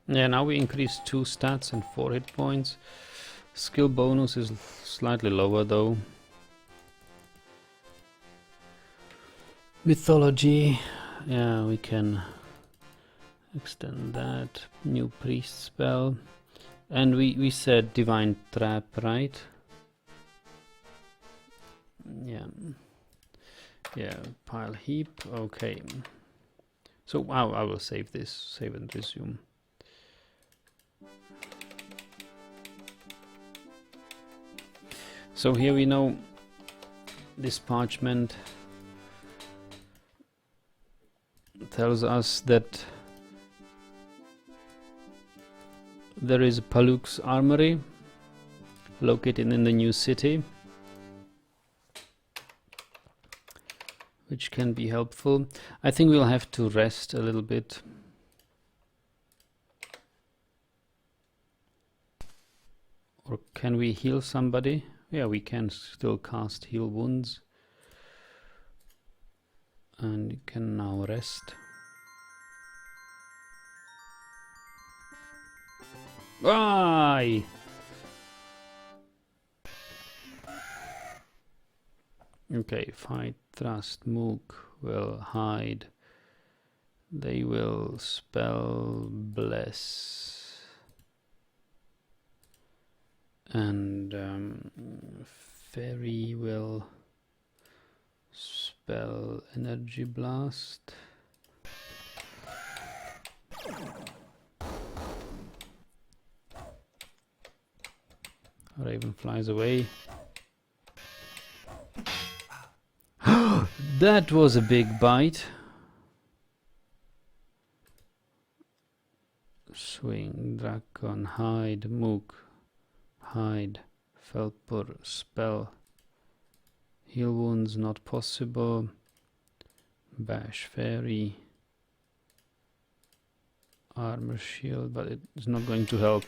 Yeah, now we increase 2 stats and 4 hit points. Skill bonus is slightly lower though. Mythology, yeah, we can extend that. New priest spell. And we said divine trap, right? Yeah. Yeah, pile heap, okay. So I will save this, save and resume. So here we know this parchment tells us that there is Paluk's armory located in the new city, which can be helpful. I think we'll have to rest a little bit. Or can we heal somebody? Yeah, we can still cast heal wounds. And you can now rest. Why? Okay, fight, thrust, mook will hide. They will spell bless. And fairy will spell energy blast. Raven flies away. That was a big bite. Swing, Dragon, hide, mook, hide, Felpur, spell. Heal wounds not possible. Bash, fairy. Armor shield, but it's not going to help.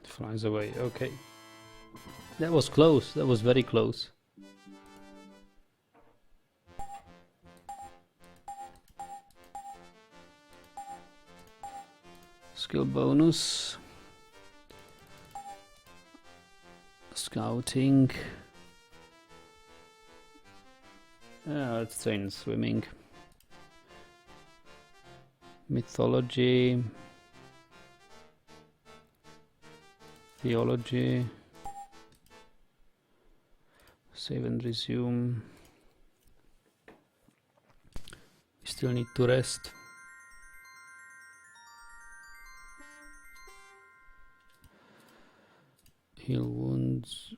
Flies away, okay. That was close, that was very close. Skill bonus. Scouting. Yeah, let's train swimming. Mythology. Theology. Save and resume. We still need to rest. Heal wounds.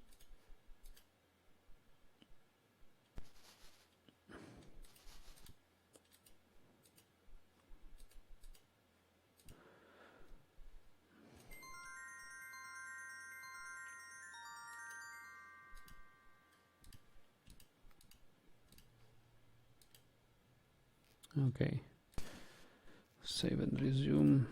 Okay. Save and resume.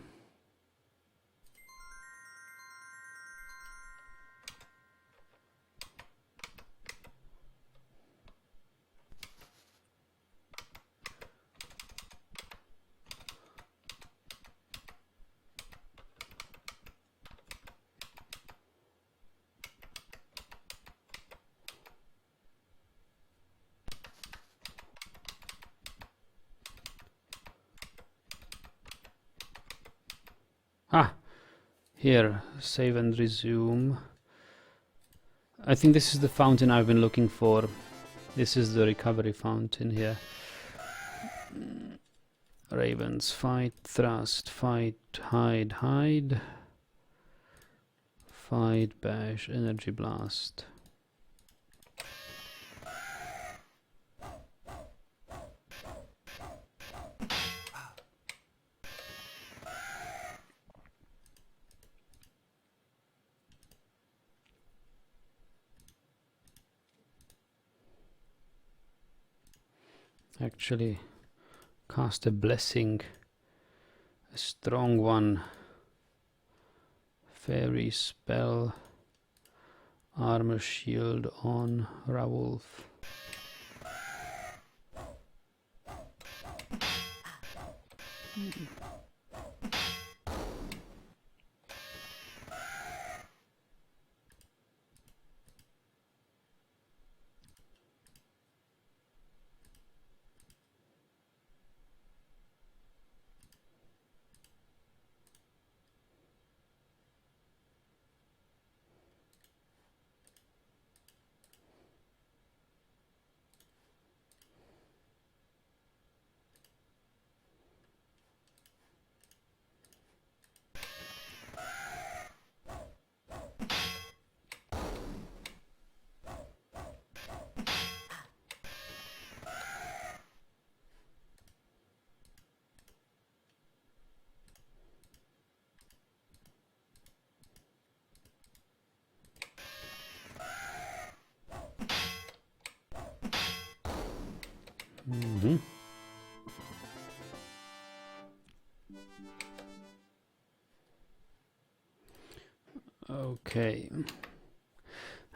Ah, here, save and resume. I think this is the fountain I've been looking for. This is the recovery fountain here. Ravens, fight, thrust, fight, hide, hide. Fight, bash, energy blast. Actually, cast a blessing, a strong one. Fairy spell, armor shield on Rawolf. Mm-hmm. Okay.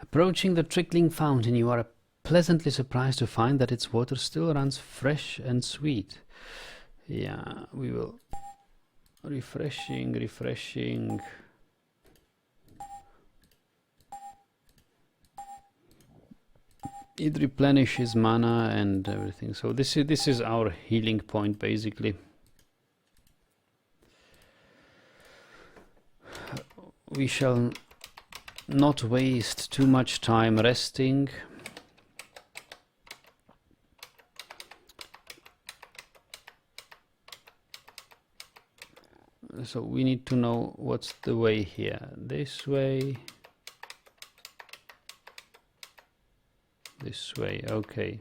Approaching the Trickling Fountain, you are pleasantly surprised to find that its water still runs fresh and sweet. Yeah, we will. Refreshing, refreshing. It replenishes mana and everything. So this is our healing point basically. We shall not waste too much time resting. So we need to know what's the way here. This way. This way, okay.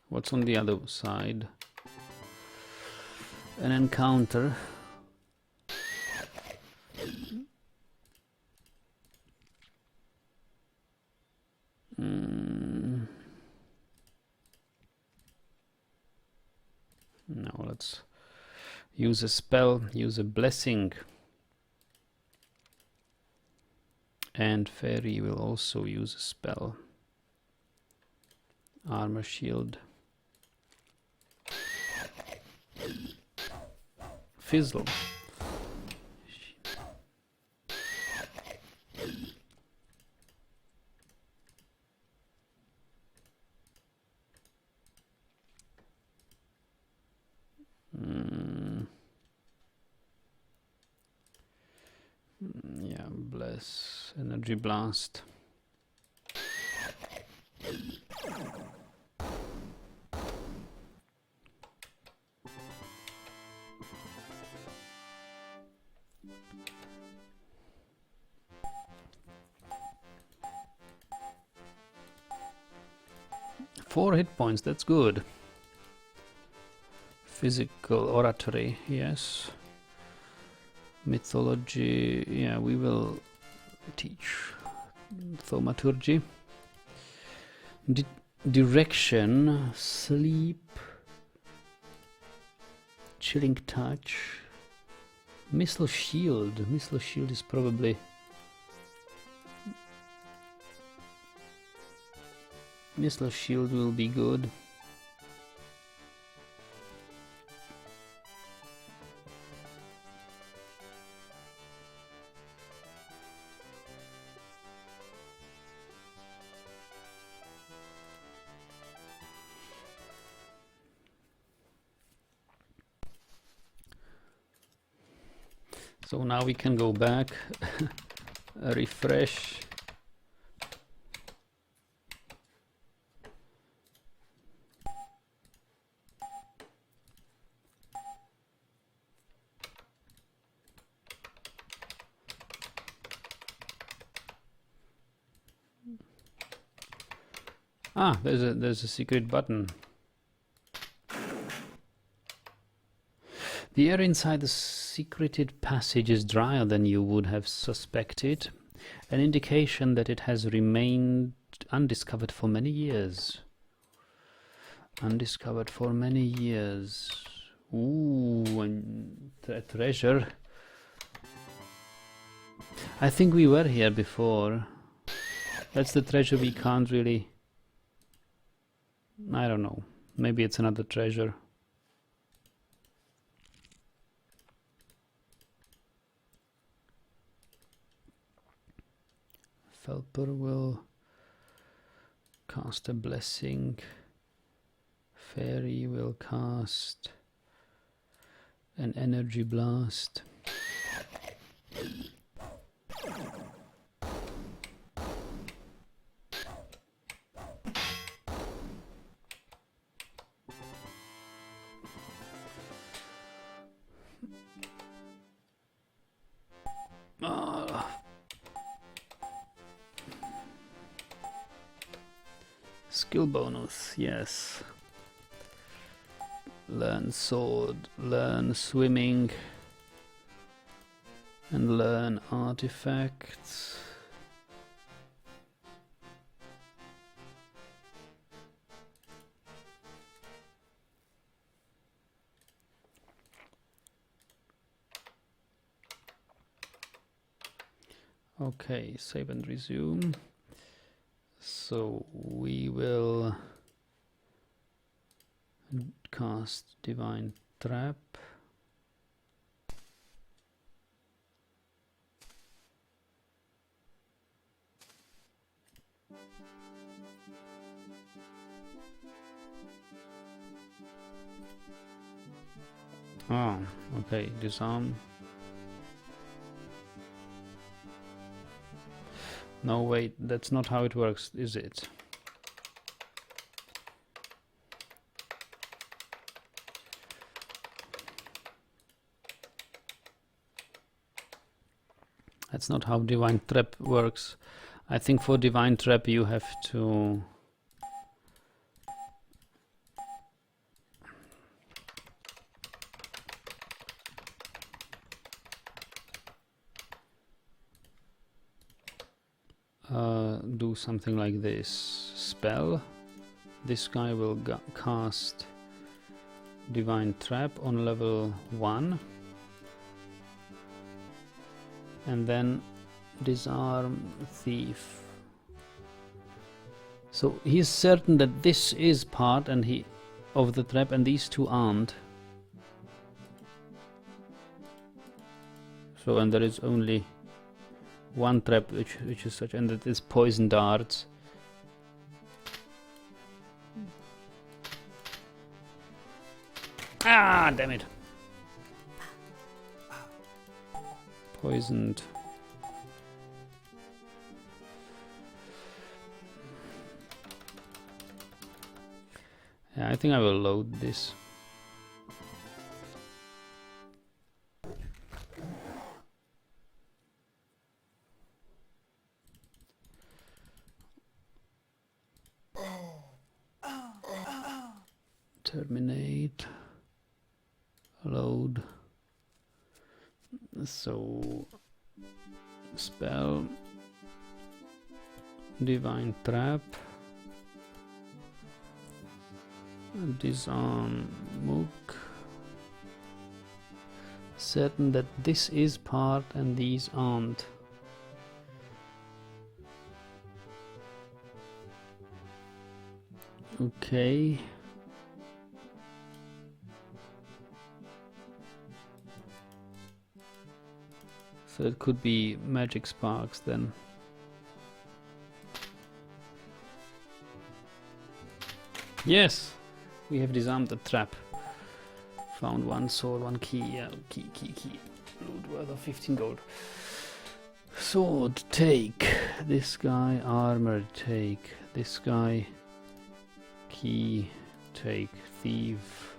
What's on the other side? An encounter. Now let's use a spell, use a blessing. And Fairy will also use a spell. Armor shield. Fizzle. Yeah, bless. Energy blast. Four hit points, that's good. Physical oratory, yes. Mythology, yeah, we will teach thaumaturgy. Direction, sleep, chilling touch, missile shield. Missile shield is probably... Missile shield will be good. So now we can go back, refresh. Ah, there's a secret button. The air inside the secreted passage is drier than you would have suspected, an indication that it has remained undiscovered for many years. Undiscovered for many years. Ooh, and a treasure. I think we were here before. That's the treasure we can't really... I don't know. Maybe it's another treasure. Felper will cast a blessing. Fairy will cast an energy blast. Skill bonus, yes. Learn sword, learn swimming, and learn artifacts. Okay, save and resume. So we will cast Divine Trap. Ah, okay, disarm. No, wait, that's not how it works, is it? That's not how Divine Trap works. I think for Divine Trap you have to... do something like this. Spell. This guy will cast Divine Trap on level 1. And then disarm Thief. So he's certain that this is part of the trap and these two aren't. So, and there is only one trap which is such, and that is poison darts. Ah, damn it. Poisoned. Yeah, I think I will load this. Terminate. Load. So spell Divine Trap Disarm Mook. Certain that this is part and these aren't. Okay. So it could be magic sparks then. Yes! We have disarmed the trap. Found one sword, one key. Yeah, key. Loot worth of 15 gold. Sword, take. This guy, armor, take. This guy, key, take. Thief.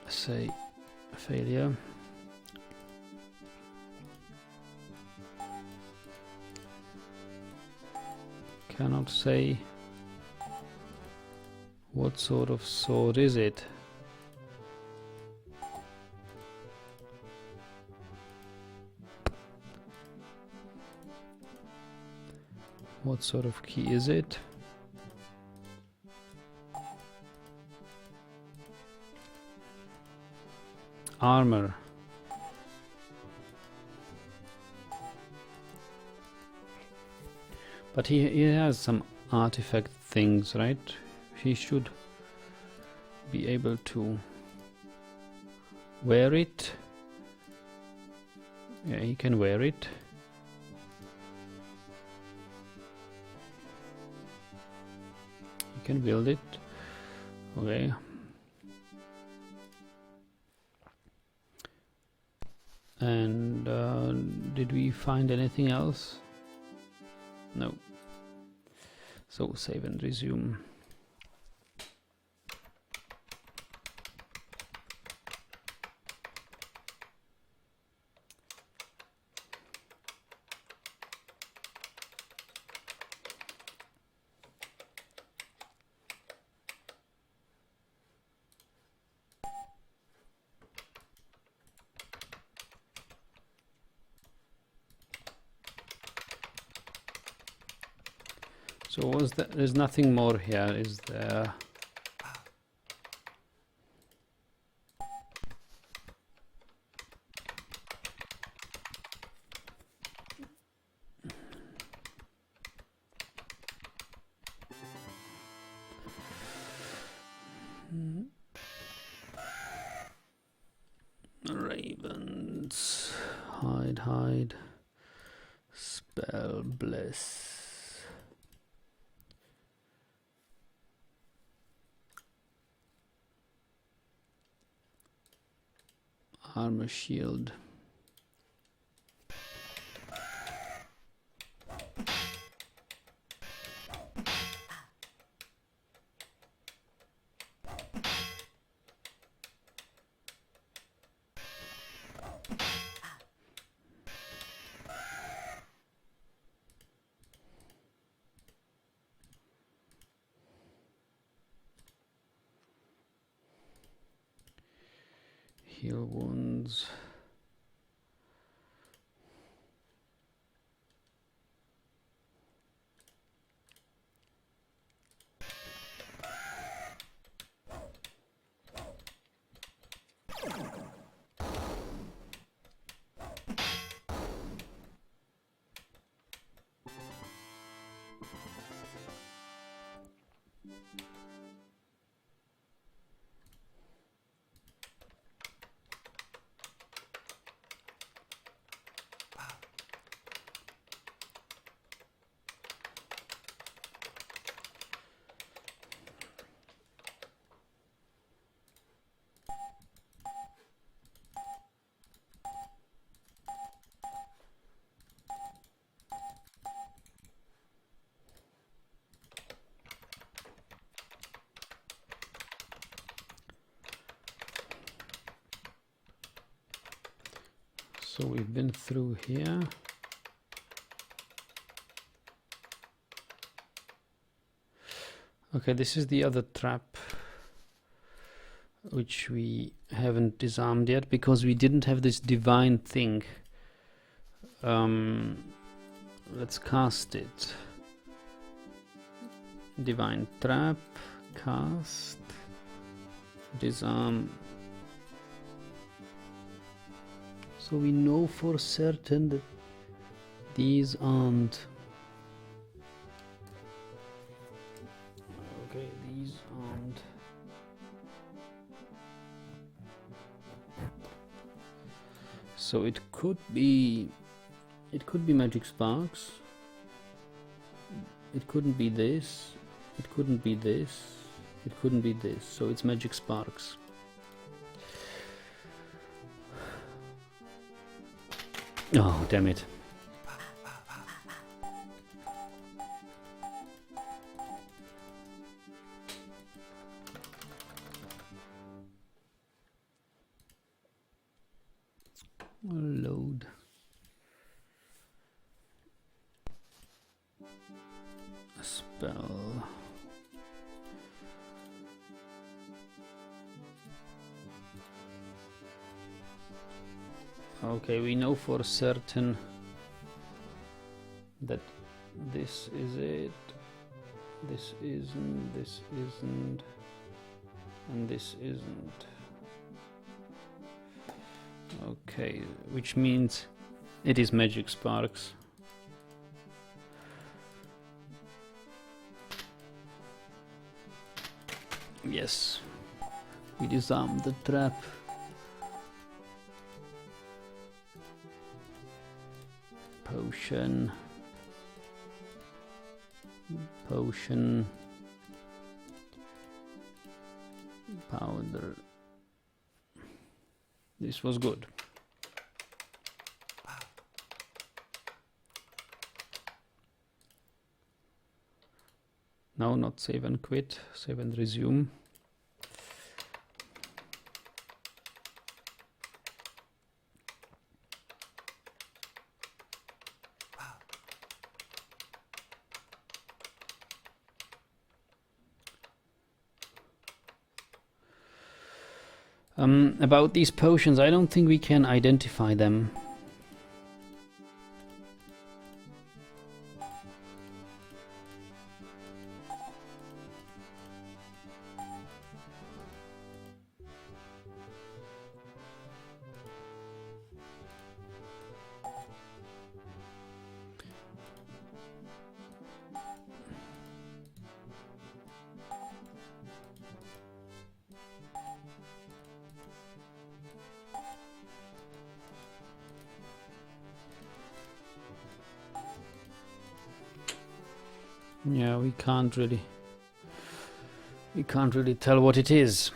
Say failure. Cannot say. What sort of sword is it? What sort of key is it? Armor. But he has some artifact things, right? He should be able to wear it. Yeah, he can wear it. He can build it. Okay. And did we find anything else? No. So save and resume. So was that? There's nothing more here, is there? Ravens, hide, spell bless. Armor shield. Heal wounds. So we've been through here. Okay, this is the other trap, which we haven't disarmed yet because we didn't have this divine thing. Let's cast it. Divine Trap, cast, disarm. So we know for certain that these aren't. Okay, these aren't. So it could be Magic Sparks. It couldn't be this. It couldn't be this. It couldn't be this. So it's Magic Sparks. Oh, damn it. Load. A spell. Okay, we know for certain that this is it, this isn't, and this isn't. Okay, which means it is Magic Sparks. Yes, we disarm the trap. Potion. Potion. Powder. This was good. No, not save and quit. Save and resume. About these potions, I don't think we can identify them. Yeah, we can't really tell what it is.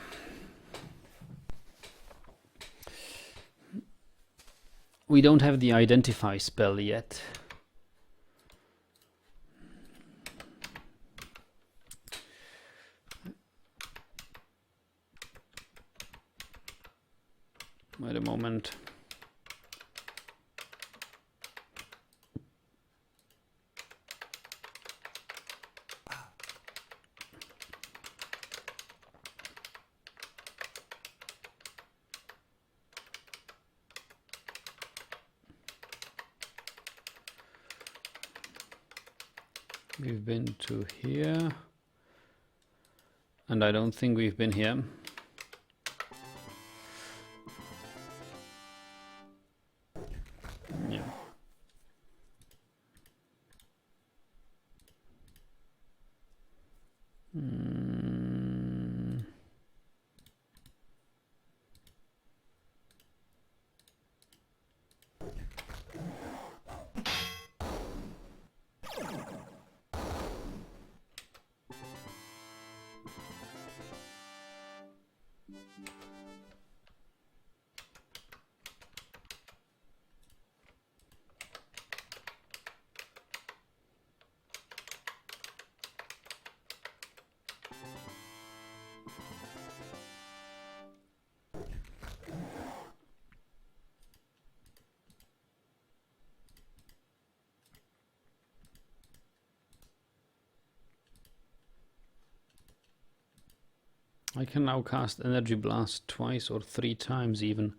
We don't have the identify spell yet. Wait a moment. We've been to here, and I don't think we've been here. Yeah. I can now cast Energy Blast twice or 3 times even.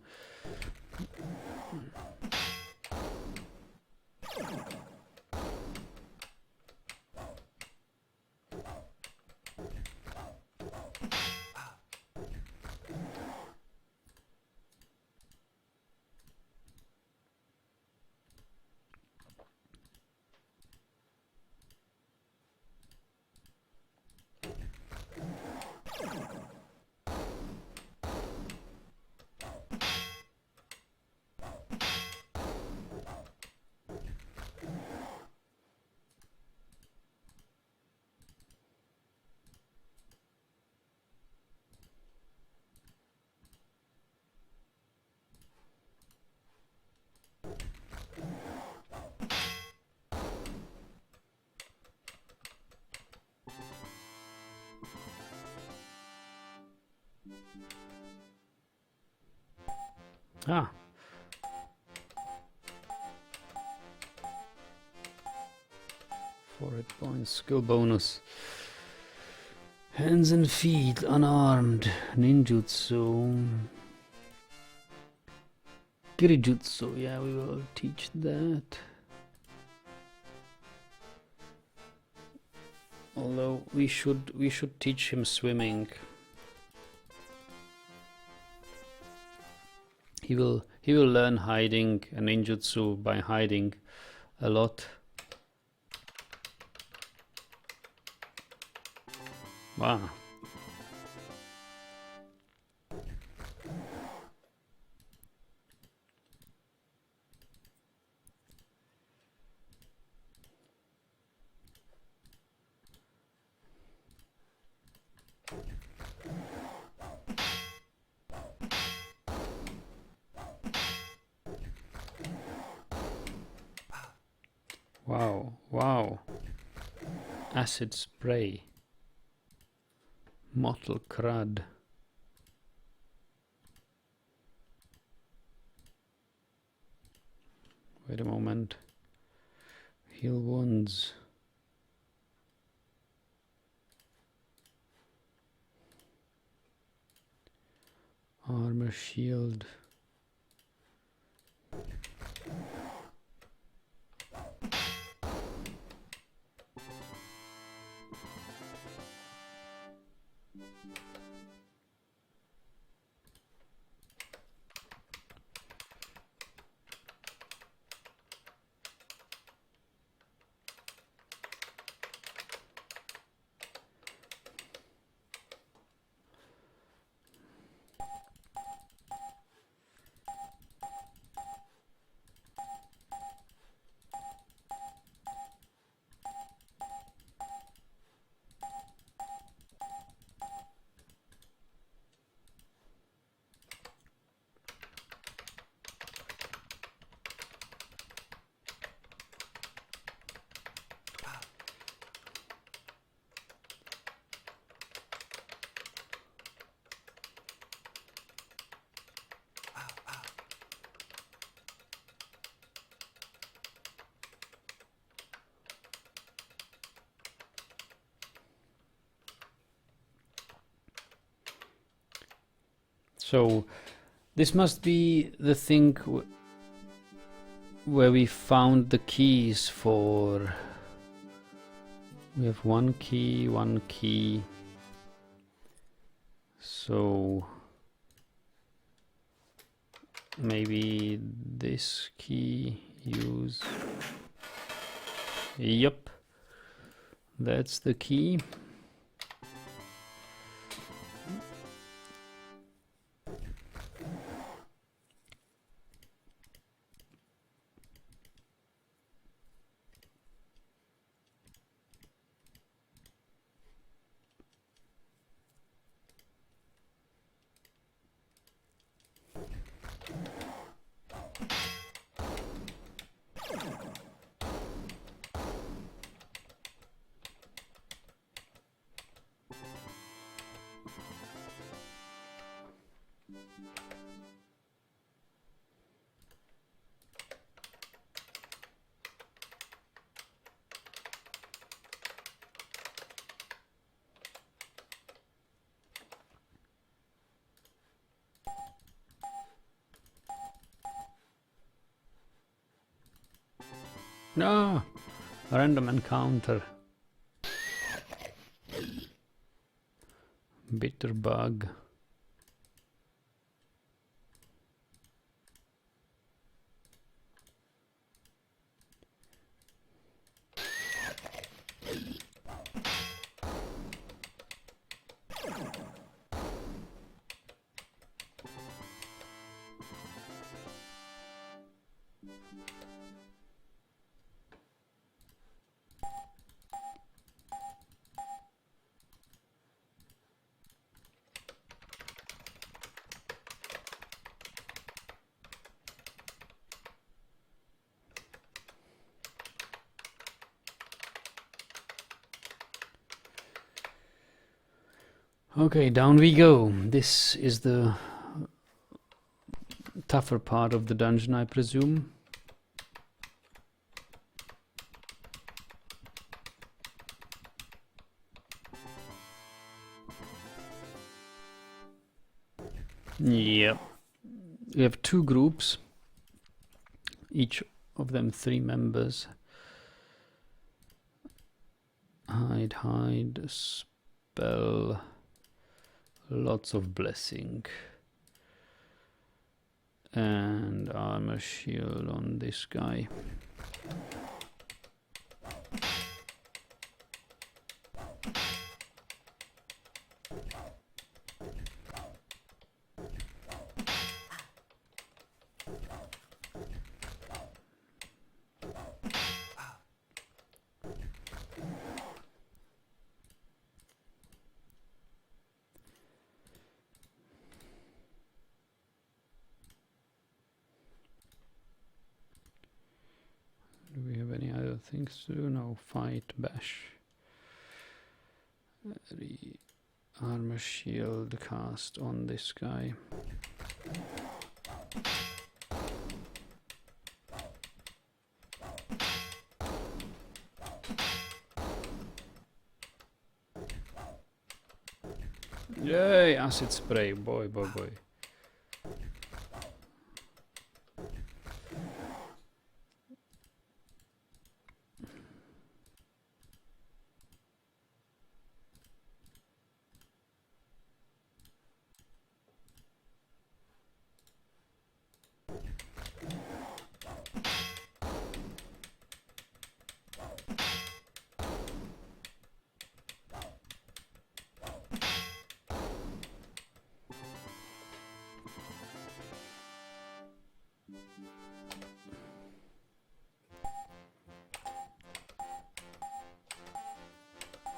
Ah. 4 hit points, skill bonus. Hands and feet, unarmed, ninjutsu. Kirijutsu, yeah, we will teach that. Although we should teach him swimming. He will learn hiding and ninjutsu by hiding a lot. Wow. Wow, wow. Acid spray. Mottle crud. Wait a moment. Heal wounds. Armor shield. So this must be the thing where we found the keys for. We have one key. So maybe this key use. Yep, that's the key. No, random encounter. Bitter bug. Okay, down we go. This is the tougher part of the dungeon, I presume. Yep. We have two groups, each of them 3 members. Hide, spell, lots of blessing. And armor shield on this guy. Do we have any other things to do? No, fight, bash. Armor shield cast on this guy. Yay, acid spray, boy.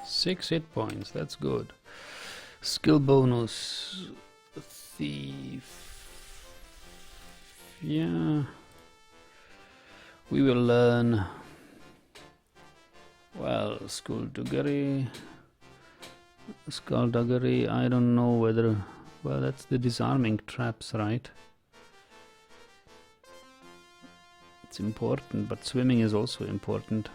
Six hit points, that's good. Skill bonus, thief. Yeah. We will learn, well, skullduggery. I don't know whether, well, that's the disarming traps, right? It's important, but swimming is also important.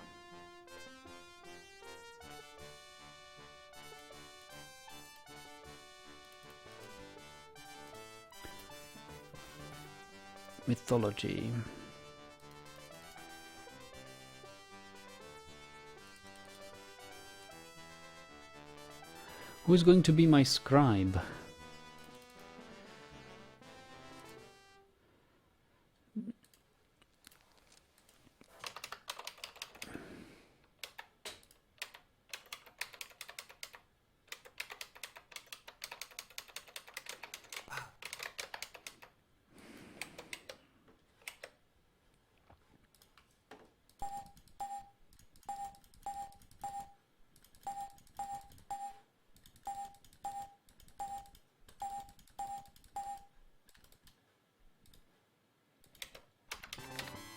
Mythology. Who is going to be my scribe?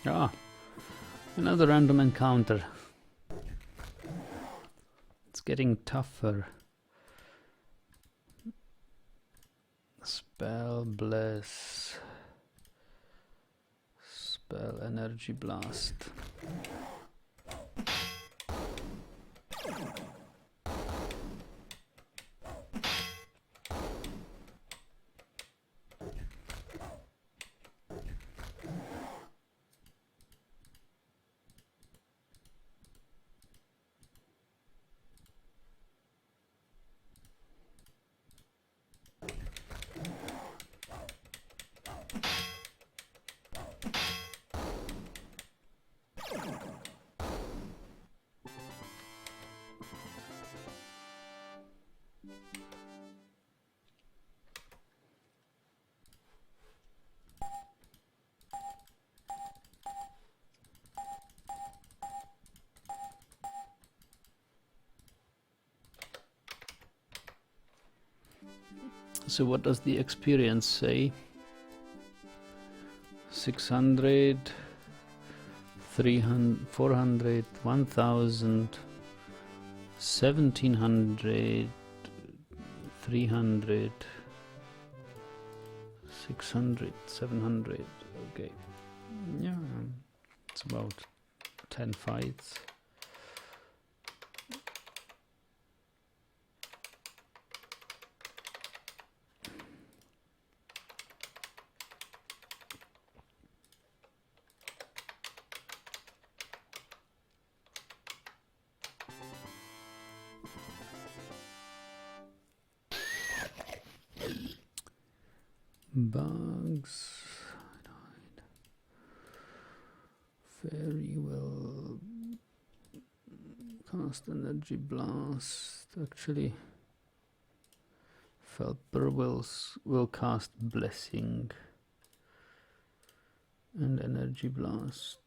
Ah, another random encounter. It's getting tougher. Spell bless. Spell energy blast. So what does the experience say? 600, 300, 400, 1000, 1700, 300, 600, 700. Okay, yeah, it's about 10 fights. Bugs. Very well. Cast energy blast. Actually, Felper will cast blessing and energy blast.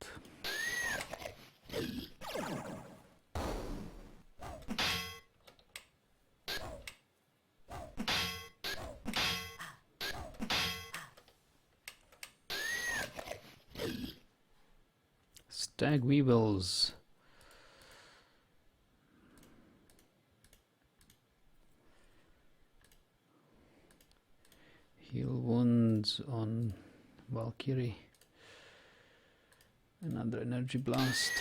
Stag weevils. Heal wounds on Valkyrie. Another energy blast.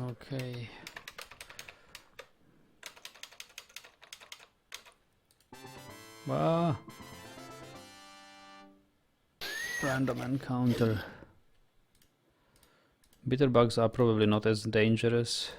Okay. Ah. Random encounter. Bitterbugs are probably not as dangerous.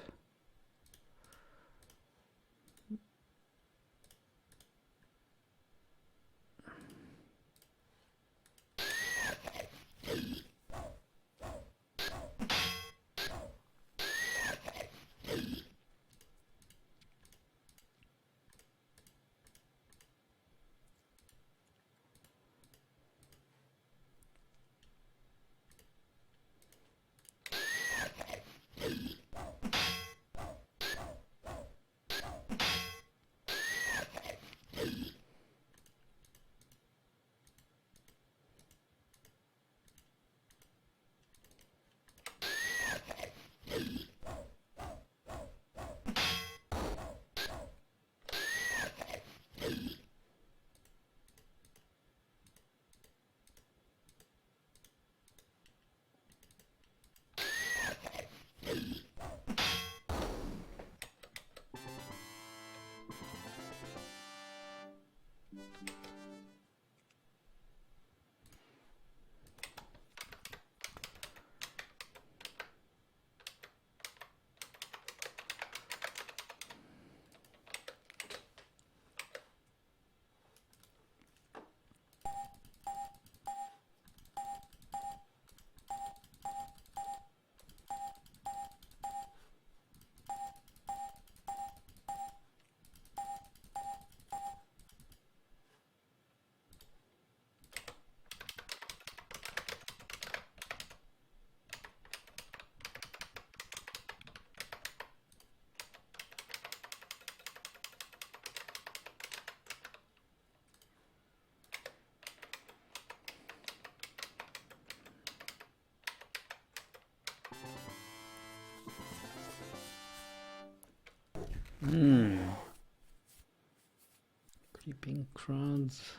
Creeping crowds.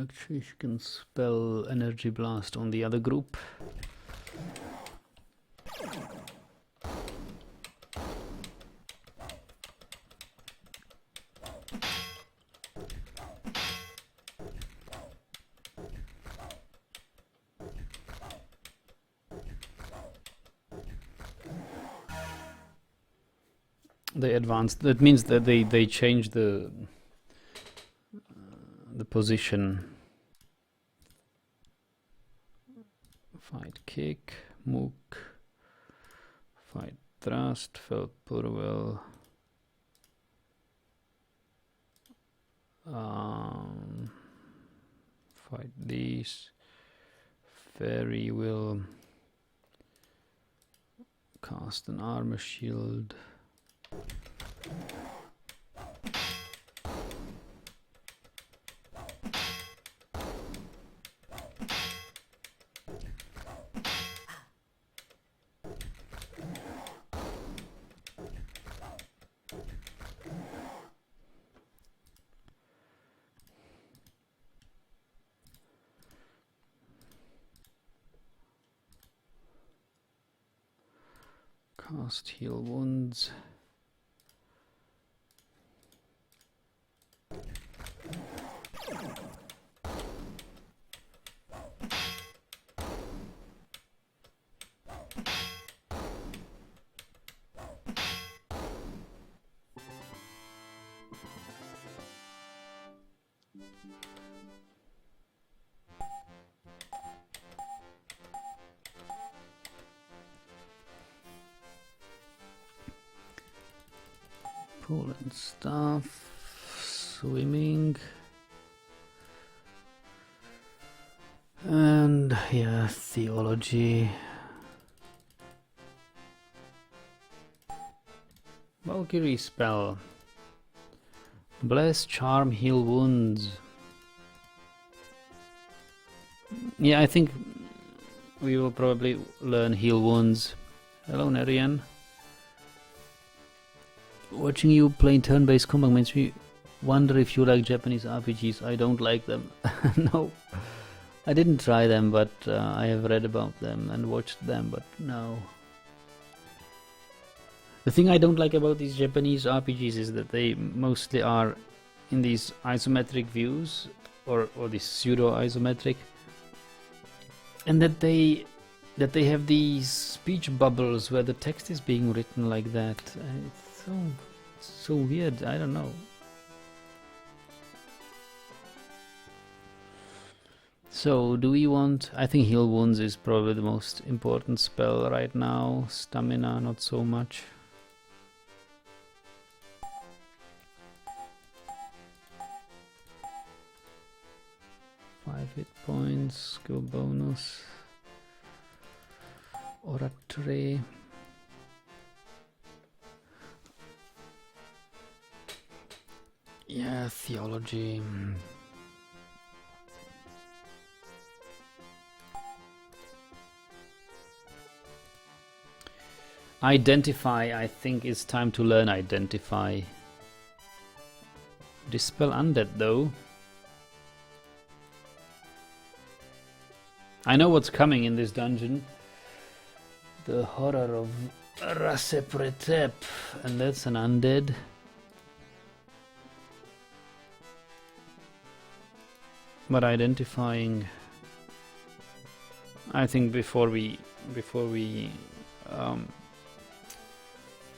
Actually, she can spell energy blast on the other group. they advanced. That means that they changed the position. Fight kick, mook, fight thrust, fell purwell. Fight these. Fairy will cast an armor shield. Cast heal wounds. Pool and stuff, swimming, and yeah, theology. Valkyrie spell. Bless, charm, heal wounds. Yeah, I think we will probably learn heal wounds. Hello, Nerian. Watching you play turn-based combat makes me wonder if you like Japanese RPGs. I don't like them. No, I didn't try them, but I have read about them and watched them, but no. The thing I don't like about these Japanese RPGs is that they mostly are in these isometric views, or these pseudo-isometric, and that they have these speech bubbles where the text is being written like that. It's so weird. I don't know. So do we want... I think heal wounds is probably the most important spell right now. Stamina not so much. Five hit points, skill bonus, oratory. Yeah, theology. Identify, I think it's time to learn Identify. Dispel Undead though. I know what's coming in this dungeon. The horror of Rasepretep, and that's an undead. But identifying, I think before we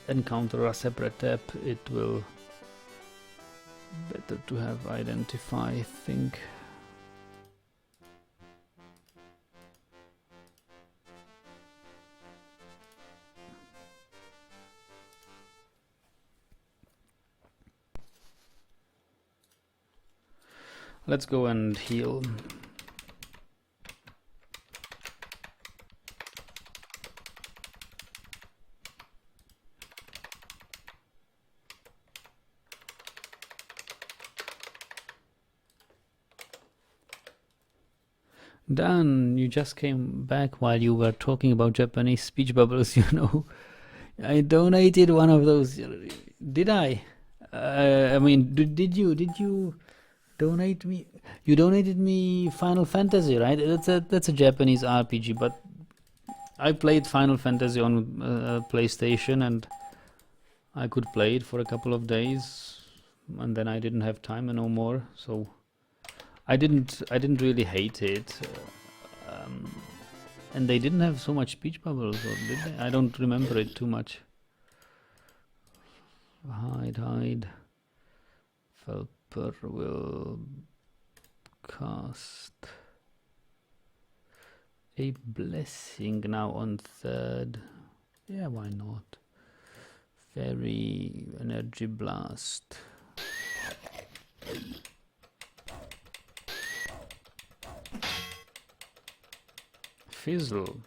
encounter Rasepretep, it will better to have Identify, I think. Let's go and heal. Dan, you just came back while you were talking about Japanese speech bubbles, you know. I donated one of those. Did I? I mean, did you donate me? You donated me Final Fantasy, right? That's a Japanese RPG, but I played Final Fantasy on PlayStation, and I could play it for a couple of days, and then I didn't have time no more. So I didn't really hate it, and they didn't have so much speech bubbles, or did they? I don't remember it too much. Hide. Felper will cast a blessing now on third. Yeah, why not? Fairy energy blast. Fizzle.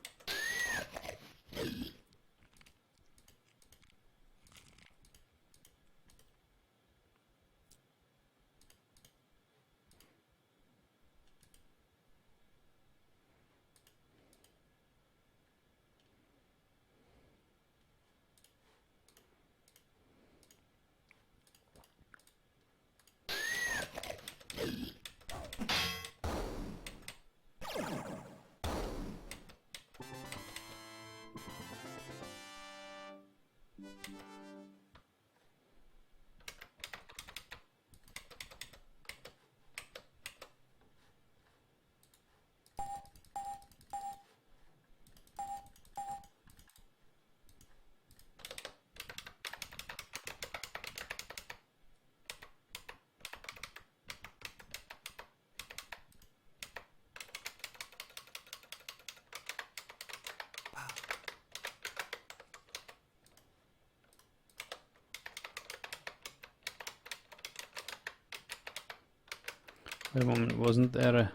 Wait a moment, wasn't there a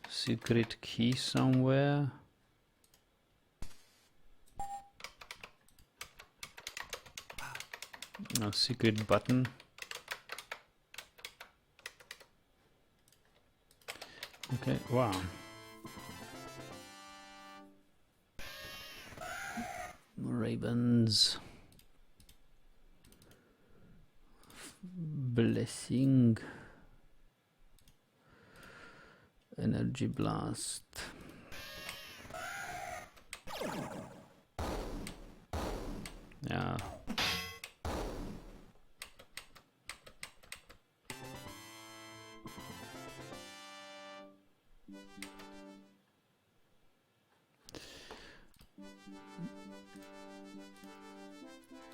secret key somewhere? A secret button. Okay, wow. Ravens. Blessing. Energy blast. Yeah.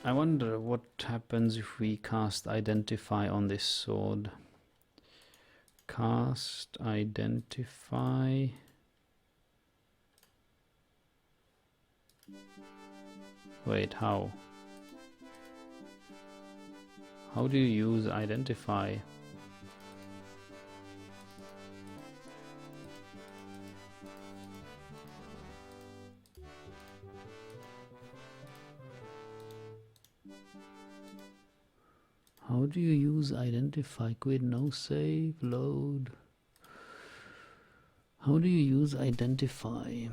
I wonder what happens if we cast Identify on this sword. Cast Identify. Wait, how? How do you use Identify? How do you use Identify? Quit, no save, load. How do you use Identify?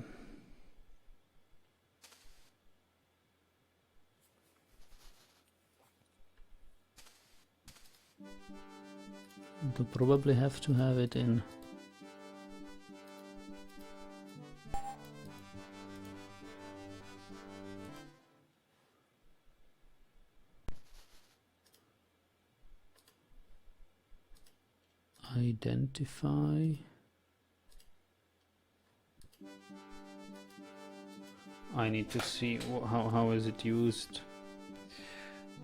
You probably have to have it in. Identify. I need to see how is it used.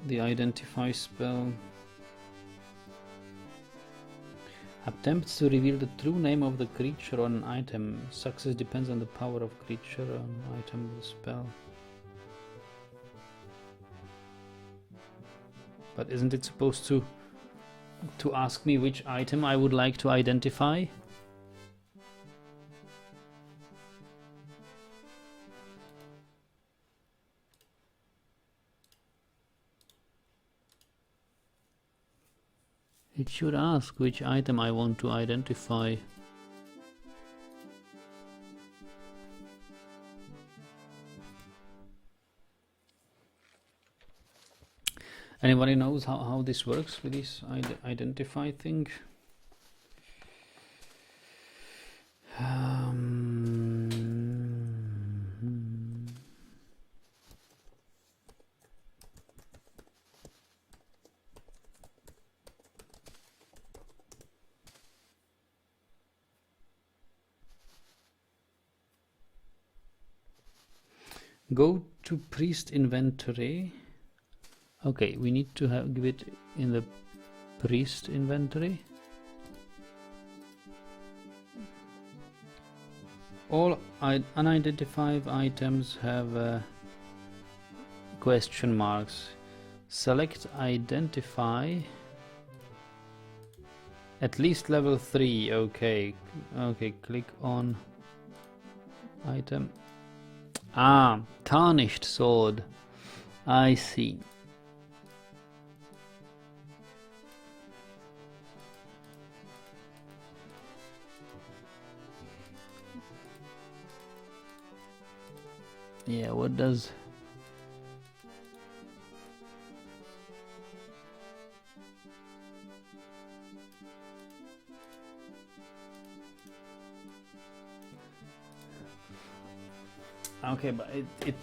The Identify spell. Attempts to reveal the true name of the creature or an item. Success depends on the power of creature or item of the spell. But isn't it supposed to ask me which item I would like to identify? It should ask which item I want to identify. Anybody knows how this works with this identify thing? Go to priest inventory. Okay, we need to give it in the priest inventory. All unidentified items have question marks. Select identify at least level 3. Okay, click on item. Ah, tarnished sword. I see. Yeah, what does... Okay, but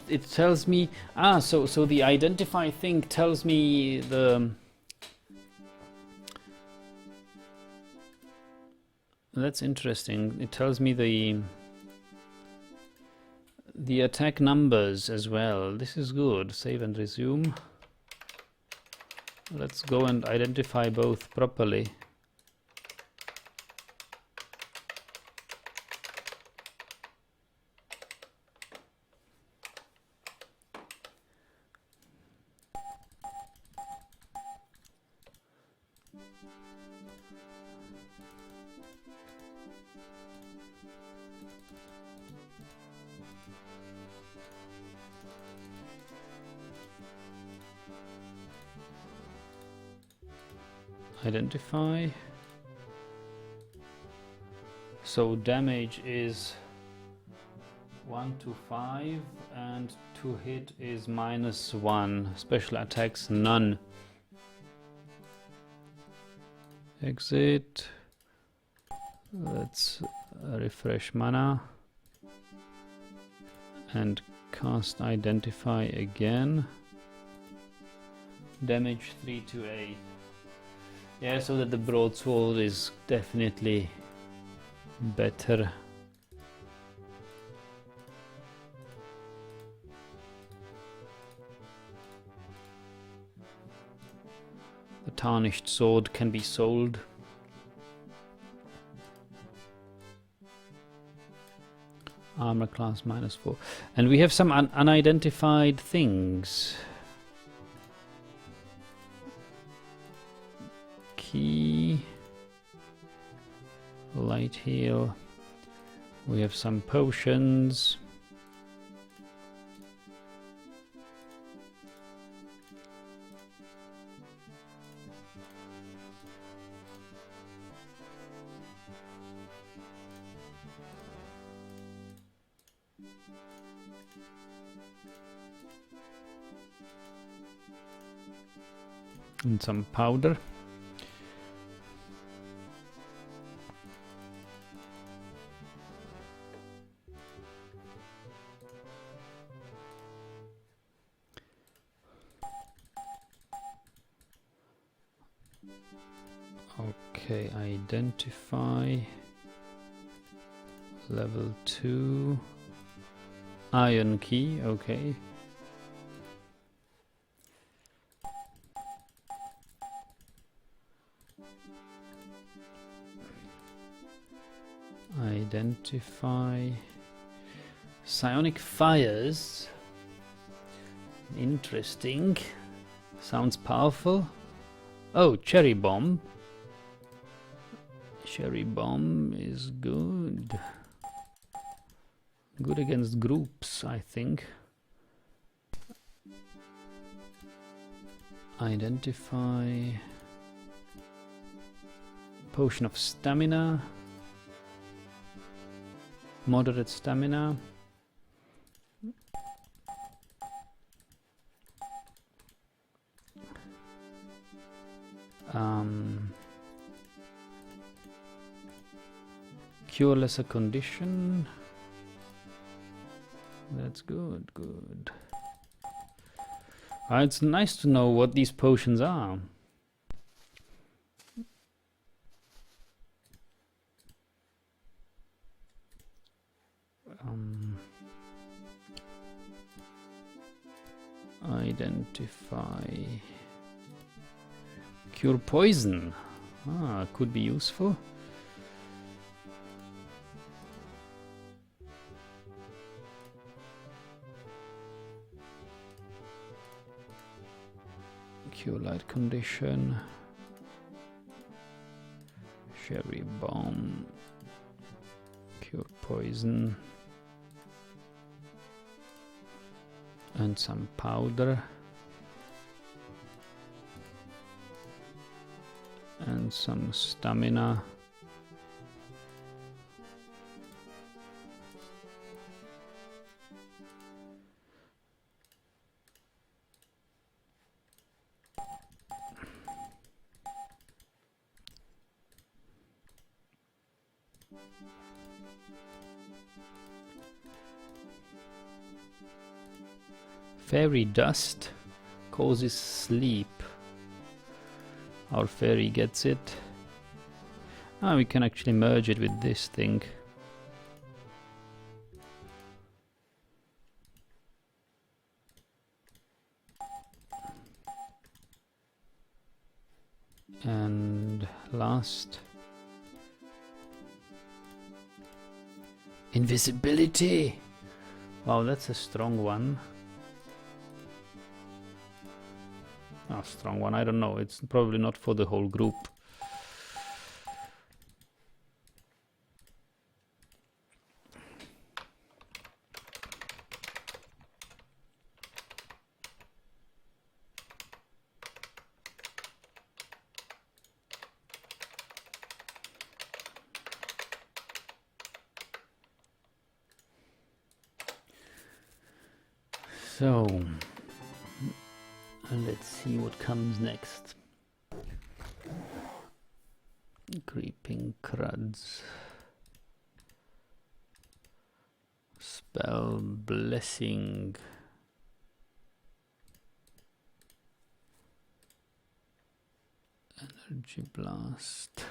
it tells me... Ah, so the identify thing tells me the... That's interesting. It tells me the attack numbers as well. This is good. Save and resume. Let's go and identify both properly. Identify. So damage is 1 to 5 and to hit is -1. Special attacks none. Exit. Let's refresh mana and cast identify again. Damage 3 to 8. Yeah, so that the broadsword is definitely better. The tarnished sword can be sold. Armor class -4. And we have some unidentified things. Key. Light heal. We have some potions. And some powder. Okay, identify. Level 2. Iron key, okay. Identify. Psionic fires. Interesting. Sounds powerful. Oh, cherry bomb. Cherry bomb is good. Good against groups, I think. Identify. Potion of stamina. Moderate stamina. Cure lesser condition. That's good. It's nice to know what these potions are. Identify. Cure poison. Ah, could be useful. Cure light condition. Cherry bomb. Cure poison. And some powder. And some stamina. Fairy dust causes sleep. Our fairy gets it. Ah, we can actually merge it with this thing. And last. Invisibility! Wow, that's a strong one. Oh, strong one, I don't know. It's probably not for the whole group. So, let's see what comes next. Creeping cruds. Spell blessing. Energy blast.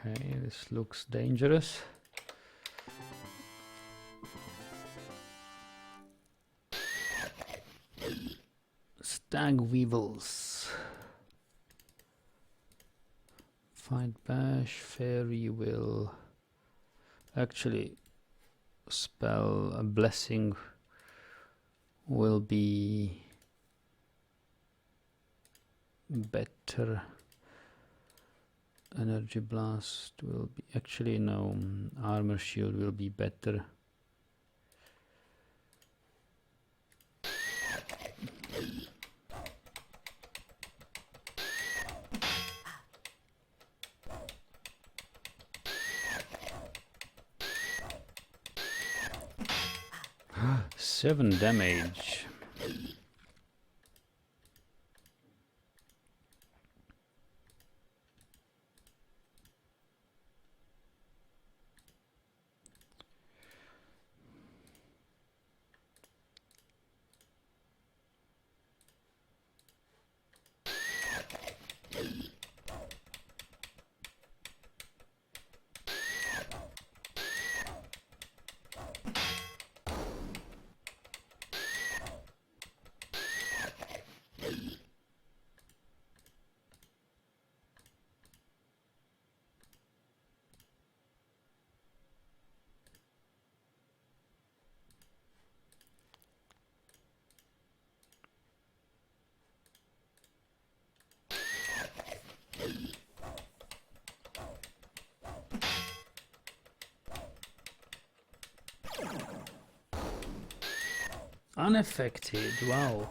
Okay, this looks dangerous. Stag weevils. Fight bash. Fairy will actually spell a blessing will be better. Energy blast will be actually no, armor shield will be better. Seven damage. Unaffected, wow.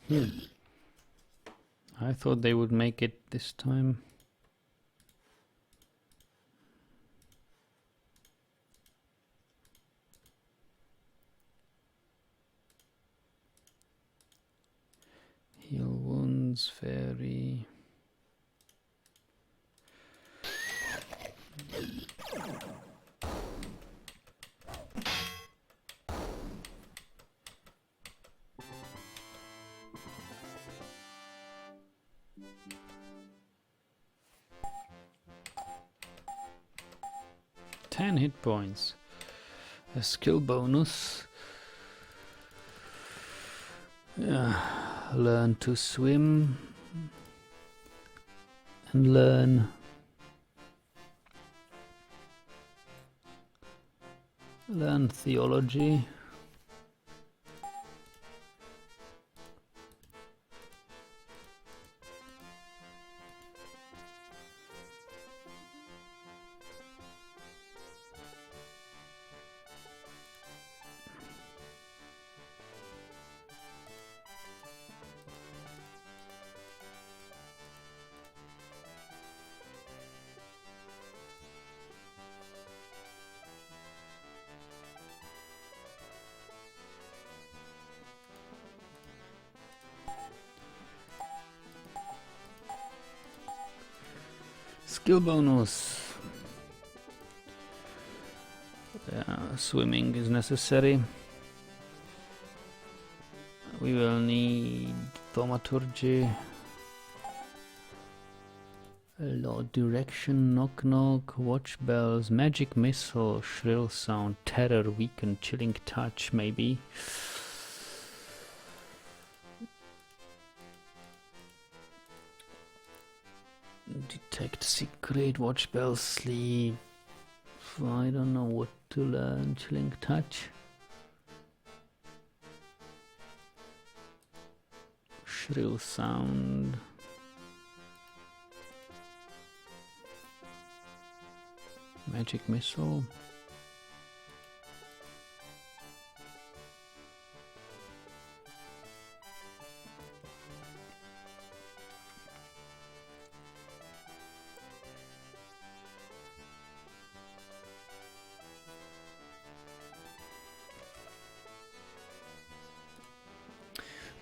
I thought they would make it this time. Heal wounds, fairy. Ten hit points. A skill bonus. Learn to swim and learn theology. Skill bonus. Swimming is necessary. We will need thaumaturgy. Lord direction, knock knock, watch bells, magic missile, shrill sound, terror, weaken, chilling touch, maybe. Detect secret, watch bells, sleep. I don't know what to learn. Chilling touch. Shrill sound. Magic missile.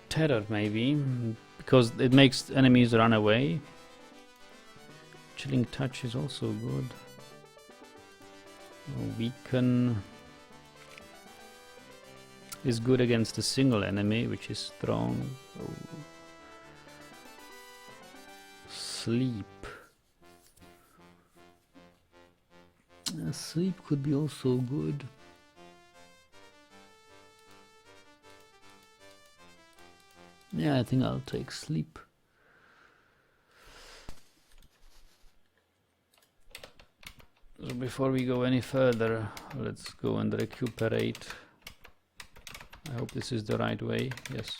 Terror, maybe, because it makes enemies run away. Chilling touch is also good. Weaken is good against a single enemy, which is strong. Sleep. Sleep could be also good. Yeah, I think I'll take sleep. So before we go any further, let's go and recuperate. I hope this is the right way. Yes.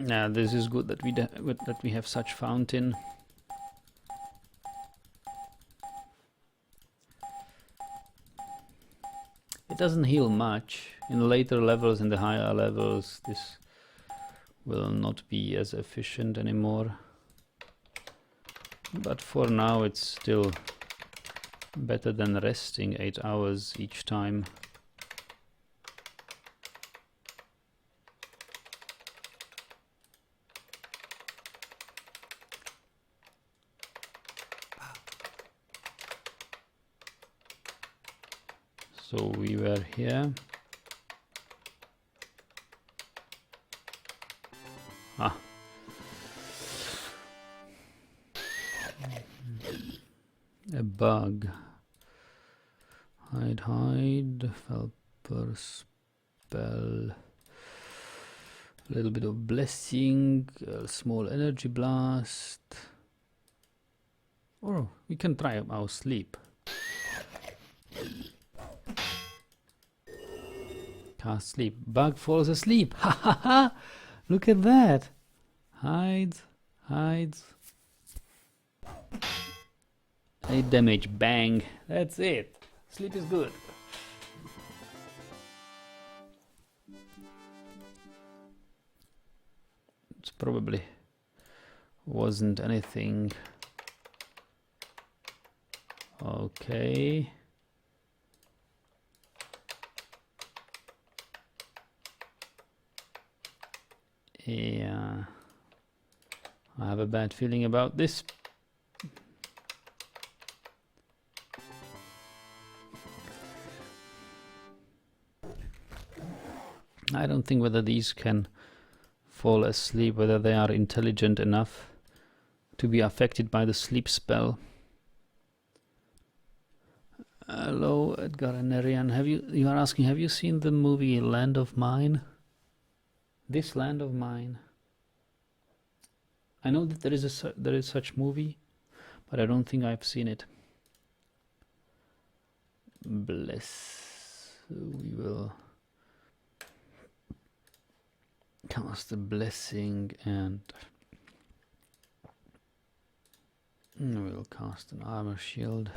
Yeah, this is good that we have such fountain. It doesn't heal much. In the later levels, in the higher levels, this will not be as efficient anymore. But for now, it's still better than resting 8 hours each time. So we were here. Ah. A bug. Hide, Felper spell. A little bit of blessing, a small energy blast. Or we can try our sleep. Cast sleep. Bug falls asleep. Ha ha ha! Look at that. Hides. Hides. 8 damage. Bang. That's it. Sleep is good. It's probably wasn't anything. Okay. Yeah. I have a bad feeling about this. I don't think whether these can fall asleep, whether they are intelligent enough to be affected by the sleep spell. Hello, Edgar and Nerian. You are asking, have you seen the movie Land of Mine? This Land of Mine. I know that there is such movie, but I don't think I've seen it. Bless. We will cast a blessing and we'll cast an armor shield.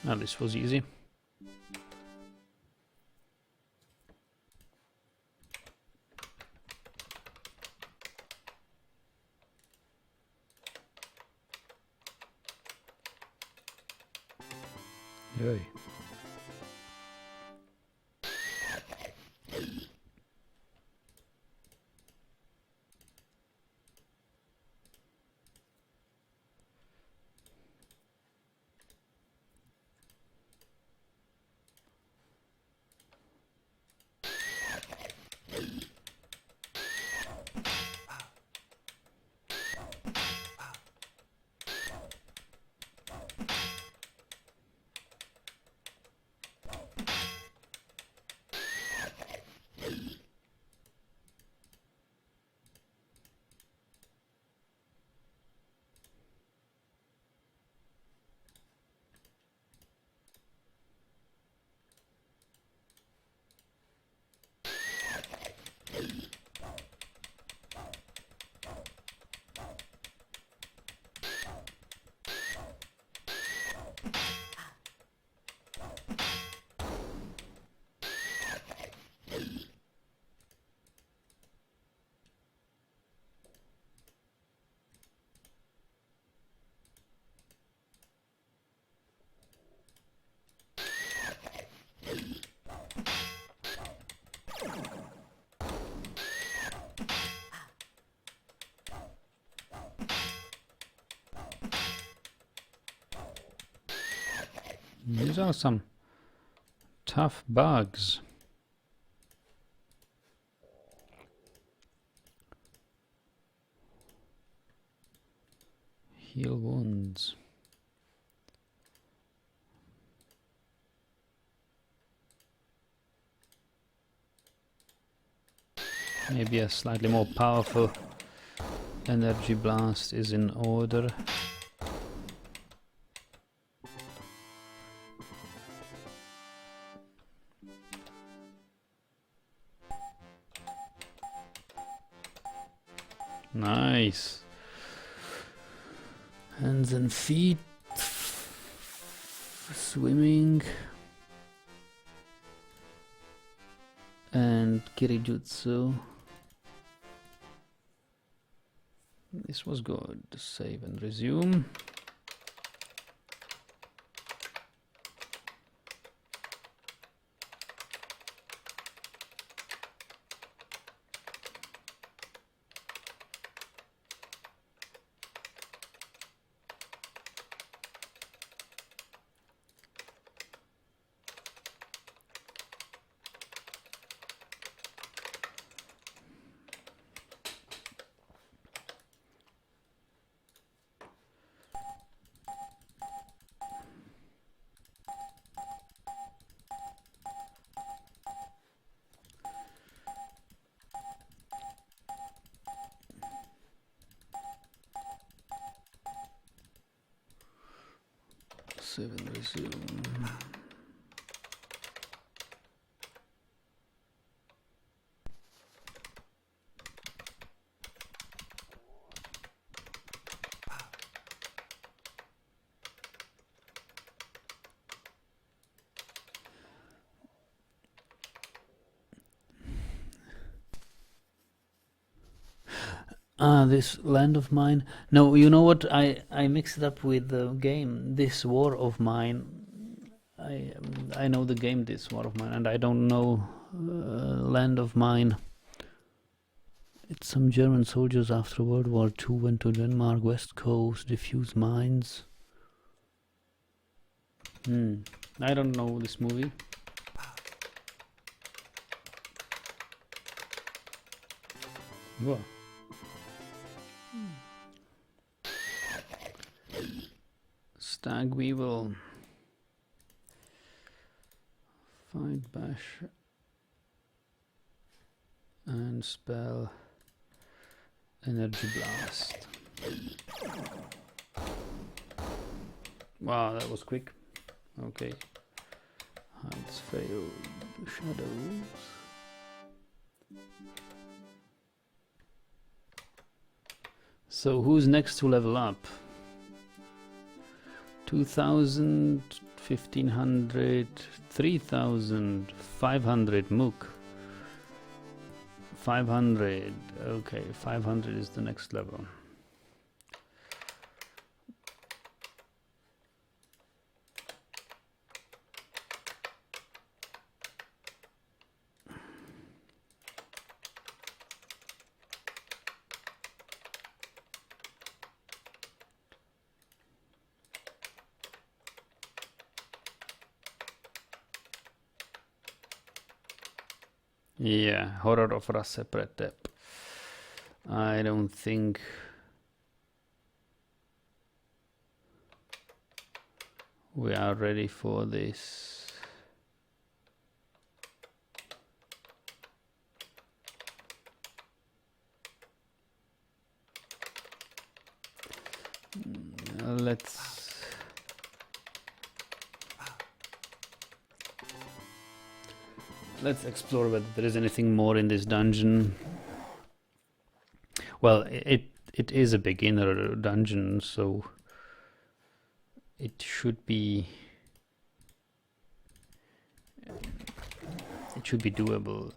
Now this was easy. Yay. These are some tough bugs. Heal wounds. Maybe a slightly more powerful energy blast is in order. Nice. Hands and feet. Swimming. And Kirijutsu. This was good. Save and resume. Save and resume. This land of mine. No, you know what? I mixed it up with the game. This war of mine. I know the game This War of Mine, and I don't know land of mine. It's some German soldiers after World War II went to Denmark, West Coast, defuse mines. I don't know this movie. Whoa. Stag Weevil. Fight bash. And spell Energy Blast. Wow, that was quick. Okay. Hides failed. Shadows. So who's next to level up? 2000, 1500, 3000, 500 Mook. 500. Okay, 500 is the next level. Yeah, Horror of Rasse Pretep. I don't think we are ready for this. Let's explore whether there is anything more in this dungeon. Well, it is a beginner dungeon, so it should be doable.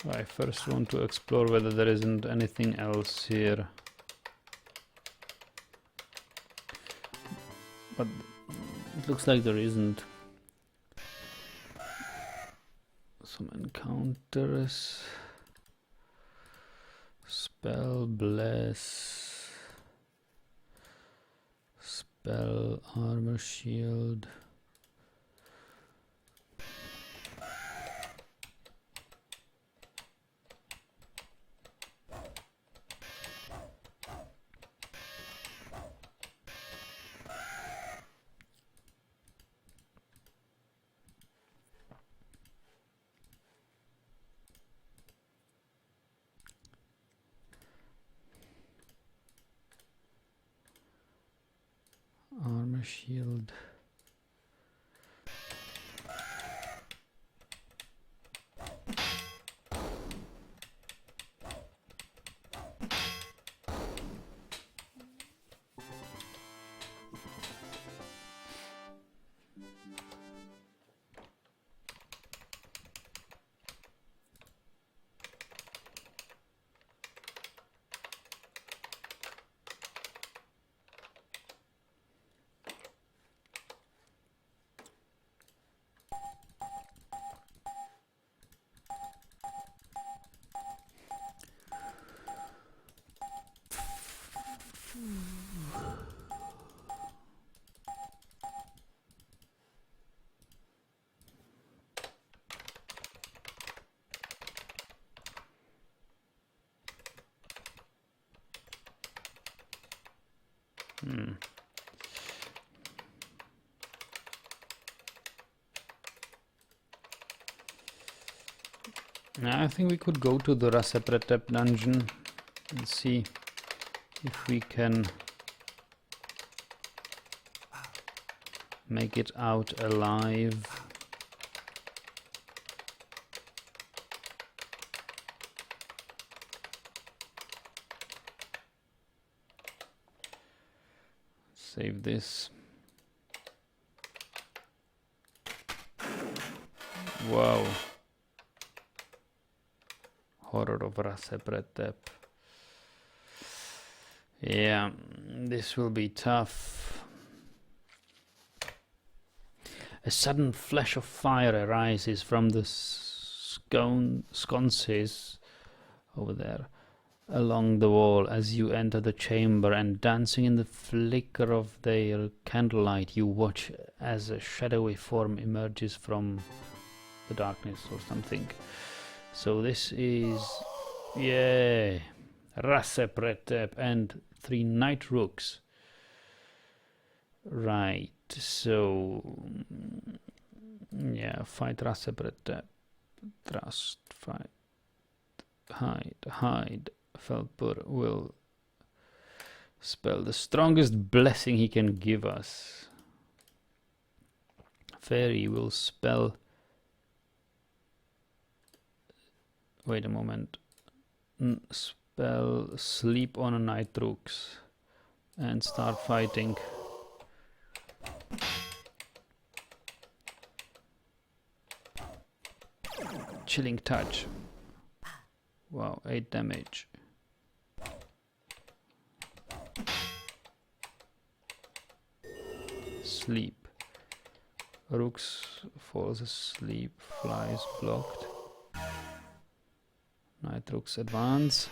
I first want to explore whether there isn't anything else here. But it looks like there isn't. Some encounters. Spell Bless. Spell Armor Shield. Armor Shield. I think we could go to the Rasepretep dungeon and see if we can make it out alive. Save this. Wow. Horror of Rasepretep. Yeah, this will be tough. A sudden flash of fire arises from the sconces over there along the wall as you enter the chamber, and dancing in the flicker of their candlelight you watch as a shadowy form emerges from the darkness or something. So this is, yeah, Rasepretep and 3 night rooks. Right, so yeah, fight Rasepretep, trust, fight, hide. Felpur will spell the strongest blessing he can give us. Fairy will spell, wait a moment, spell sleep on a night rooks and start fighting. Chilling touch. Wow, 8 damage. Sleep. Rooks falls asleep, flies blocked. Night rooks advance.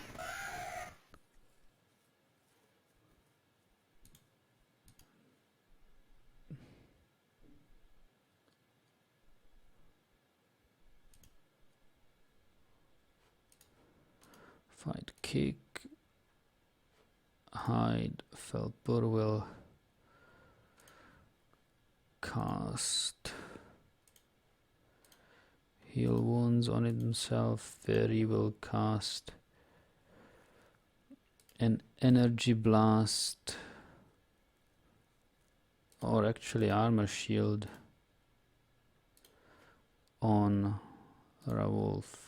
Fight, kick, hide. Felpur will cast heal wounds on himself. Fairy will cast an energy blast, or actually armor shield on Rawolf.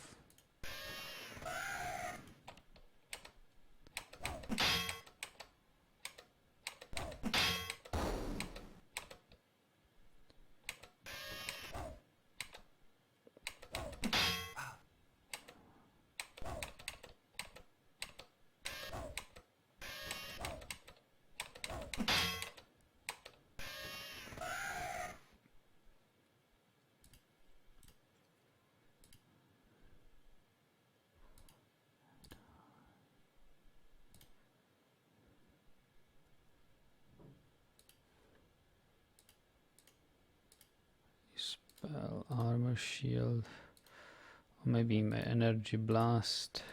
Spell armor shield, or maybe my energy blast.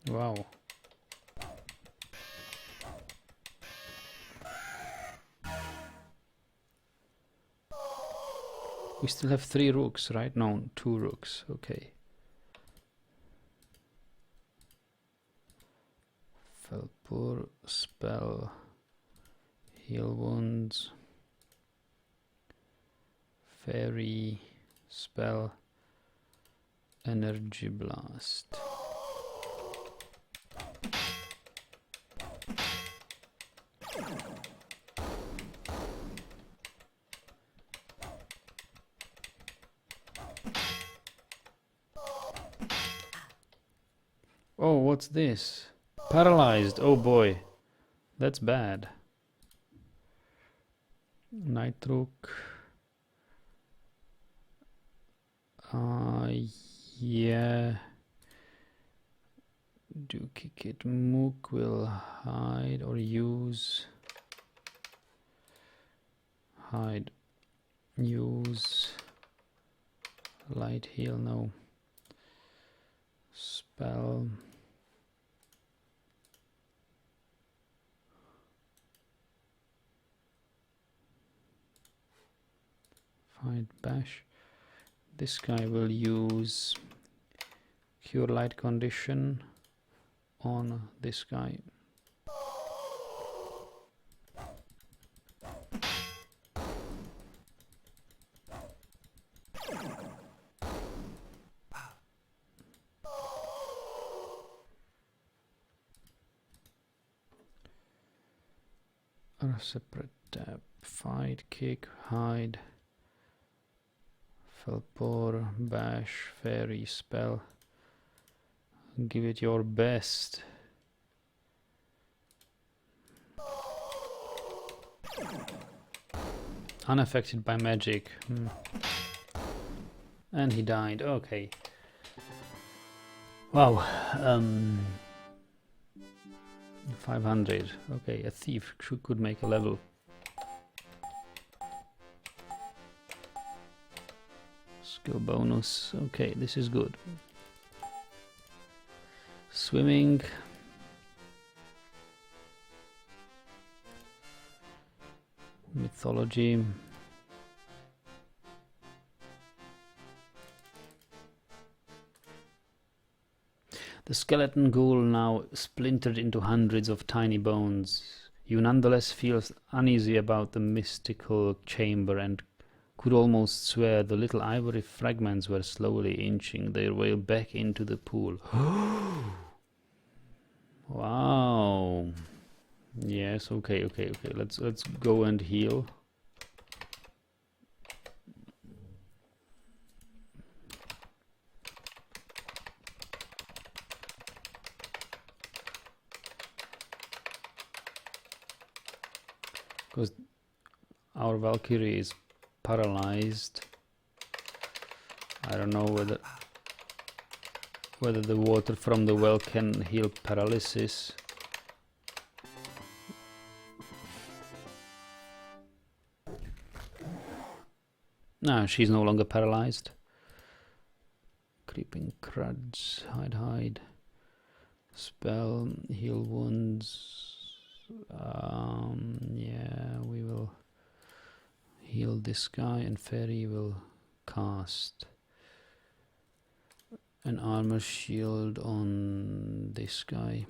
Wow. We still have 3 rooks, right? No, 2 rooks. Okay. Felpur spell heal wounds. Fairy spell energy blast. Oh, what's this? Paralyzed. Oh boy. That's bad. Nightrook. Yeah. Do kick it. Mook will hide or use. Hide. Use. Light heal. No. Spell. Fight bash. This guy will use cure light condition on this guy. A separate tab. Fight, kick, hide. Felpor, bash, fairy, spell. Give it your best. Unaffected by magic. And he died. Okay. Wow. 500. Okay, a thief could make a level. Skill bonus. Okay, this is good. Swimming. Mythology. The skeleton ghoul now splintered into hundreds of tiny bones. You nonetheless feel uneasy about the mystical chamber and could almost swear the little ivory fragments were slowly inching their way back into the pool. Wow. Yes, okay. Let's go and heal. Because our Valkyrie is paralyzed. I don't know whether the water from the well can heal paralysis. No, she's no longer paralyzed. Creeping cruds, hide. Spell, heal wounds. Yeah, we will heal this guy, and Fairy will cast an armor shield on this guy.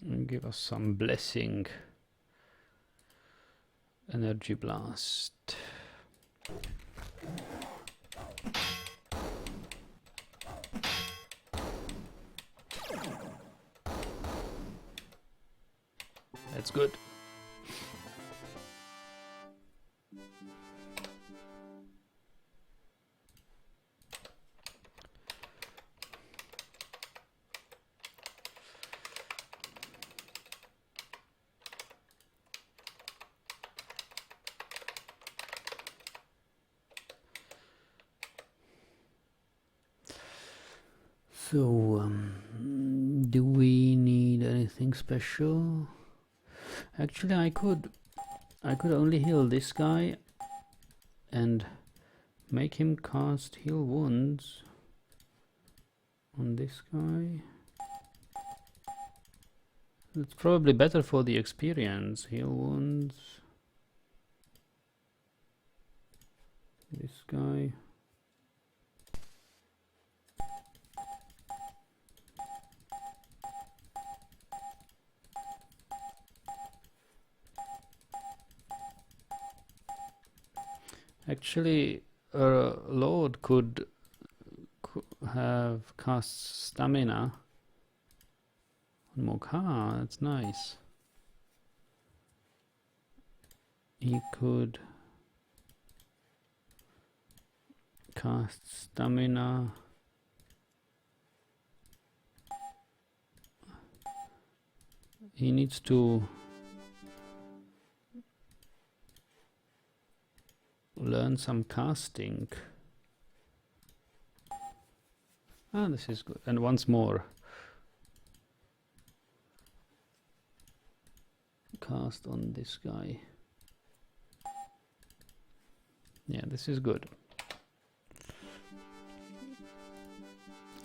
And give us some blessing. Energy blast. That's good. So, do we need anything special? Actually, I could only heal this guy and make him cast heal wounds on this guy. It's probably better for the experience. Heal wounds. This guy. Actually, Lord could have cast stamina. One more. Ah, that's nice. He could cast stamina. He needs to learn some casting. Ah, this is good. And once more. Cast on this guy. Yeah, this is good.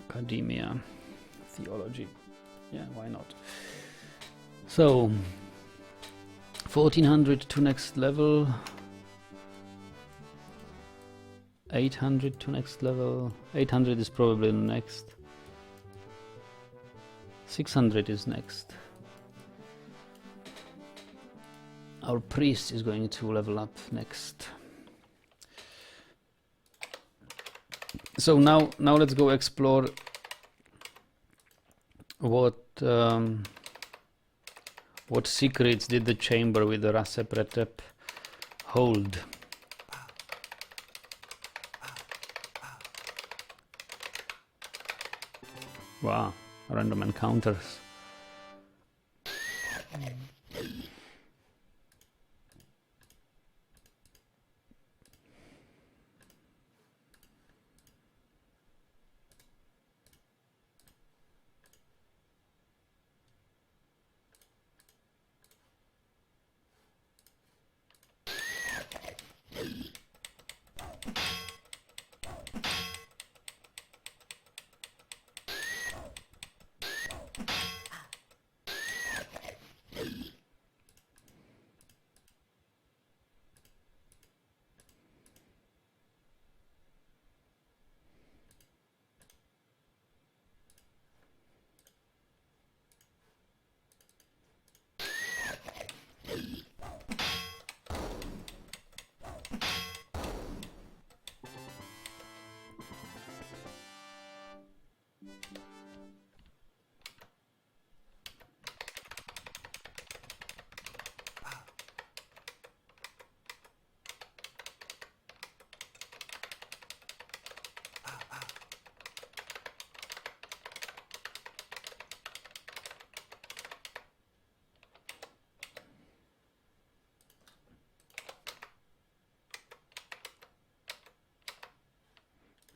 Academia. Theology. Yeah, why not? So, 1400 to next level. 800 to next level. 800 is probably next. 600 is next. Our priest is going to level up next. So now let's go explore what secrets did the chamber with the Rasepretep hold. Wow, random encounters.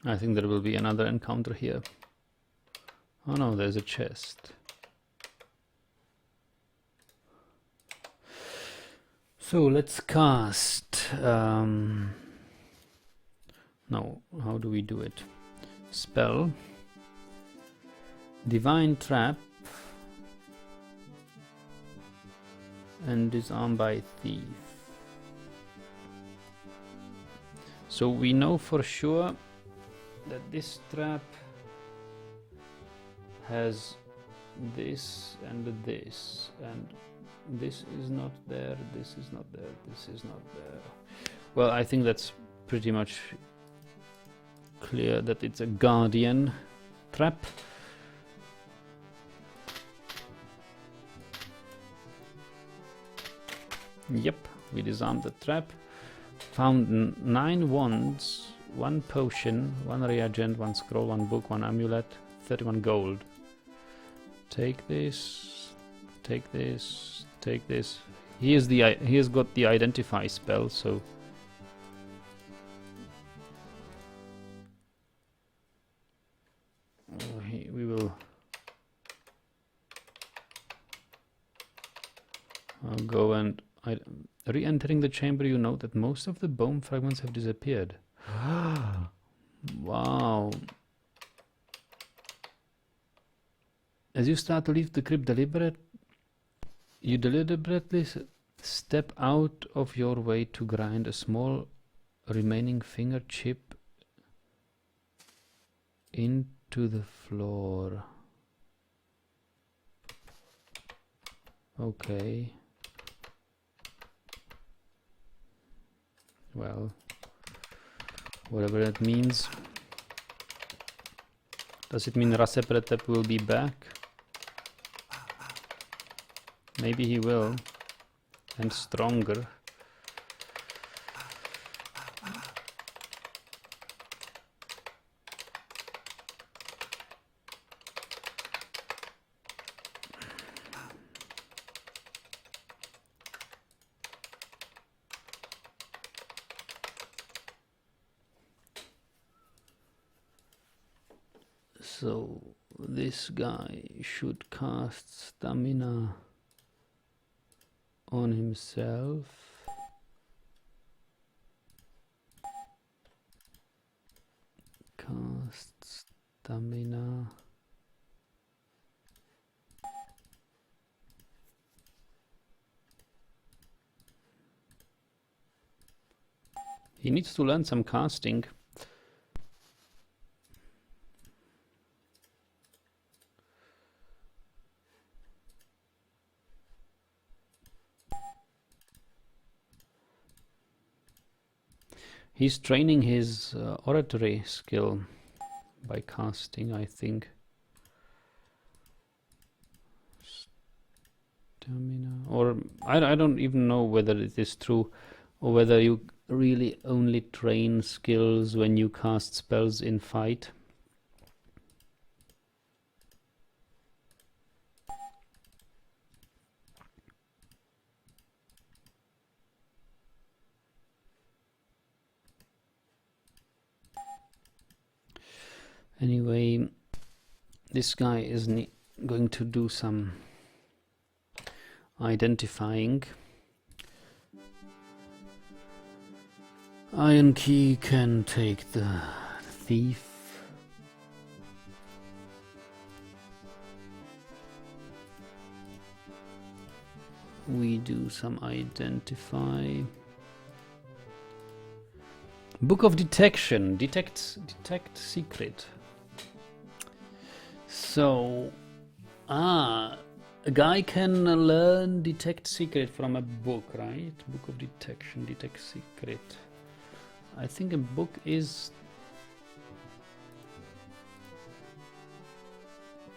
I think there will be another encounter here. Oh no, there's a chest. So let's cast. No, how do we do it? Spell. Divine Trap. And Disarm by Thief. So we know for sure that this trap has this and this, and this is not there, this is not there, this is not there. Well, I think that's pretty much clear that it's a guardian trap. Yep, we disarmed the trap. Found 9 wands, 1 potion, 1 reagent, 1 scroll, 1 book, 1 amulet, 31 gold. Take this, take this, take this. He has got the identify spell, so we will go and re-entering the chamber. You note that most of the bone fragments have disappeared. Wow. As you start to leave the crypt, you deliberately step out of your way to grind a small remaining finger chip into the floor. Okay. Well, whatever that means. Does it mean Rasepretep will be back? Maybe he will. And stronger. So this guy should cast stamina on himself. Cast stamina. He needs to learn some casting. He's training his oratory skill by casting, I think. Stamina, or I don't even know whether it is true, or whether you really only train skills when you cast spells in fight. Anyway, this guy is going to do some identifying. Iron Key can take the thief. We do some identify. Book of Detection. Detect secret. So, a guy can learn detect secret from a book, right? Book of Detection, detect secret. I think a book is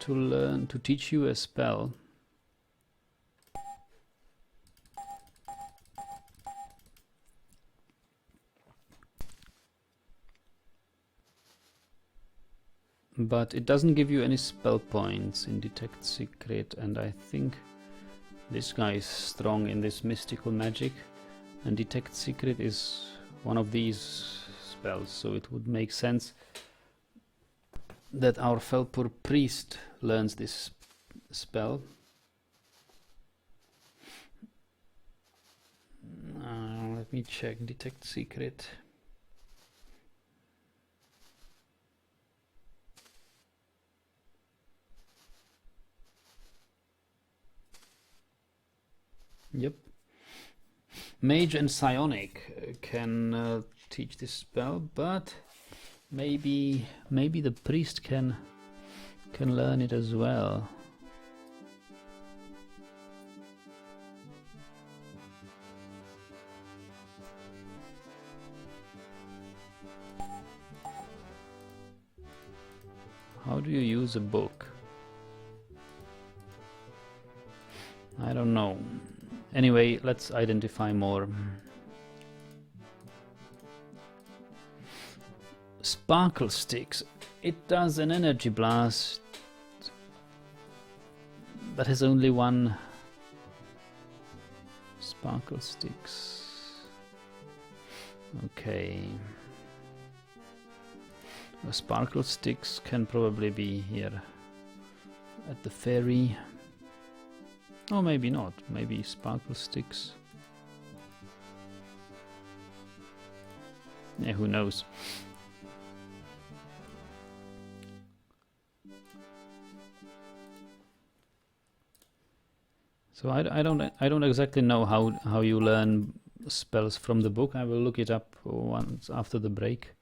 to learn, to teach you a spell. But it doesn't give you any spell points in Detect Secret, and I think this guy is strong in this mystical magic, and Detect Secret is one of these spells, so it would make sense that our Felpur priest learns this spell. Let me check. Detect Secret. Yep. Mage and Psionic can teach this spell, but maybe the priest can learn it as well. How do you use a book? I don't know. Anyway, let's identify more. Sparkle Sticks. It does an energy blast, but has only one. Sparkle Sticks. Okay. The Sparkle Sticks can probably be here at the ferry. Or maybe not. Maybe Sparkle Sticks. Yeah, who knows? So I don't exactly know how you learn spells from the book. I will look it up once after the break.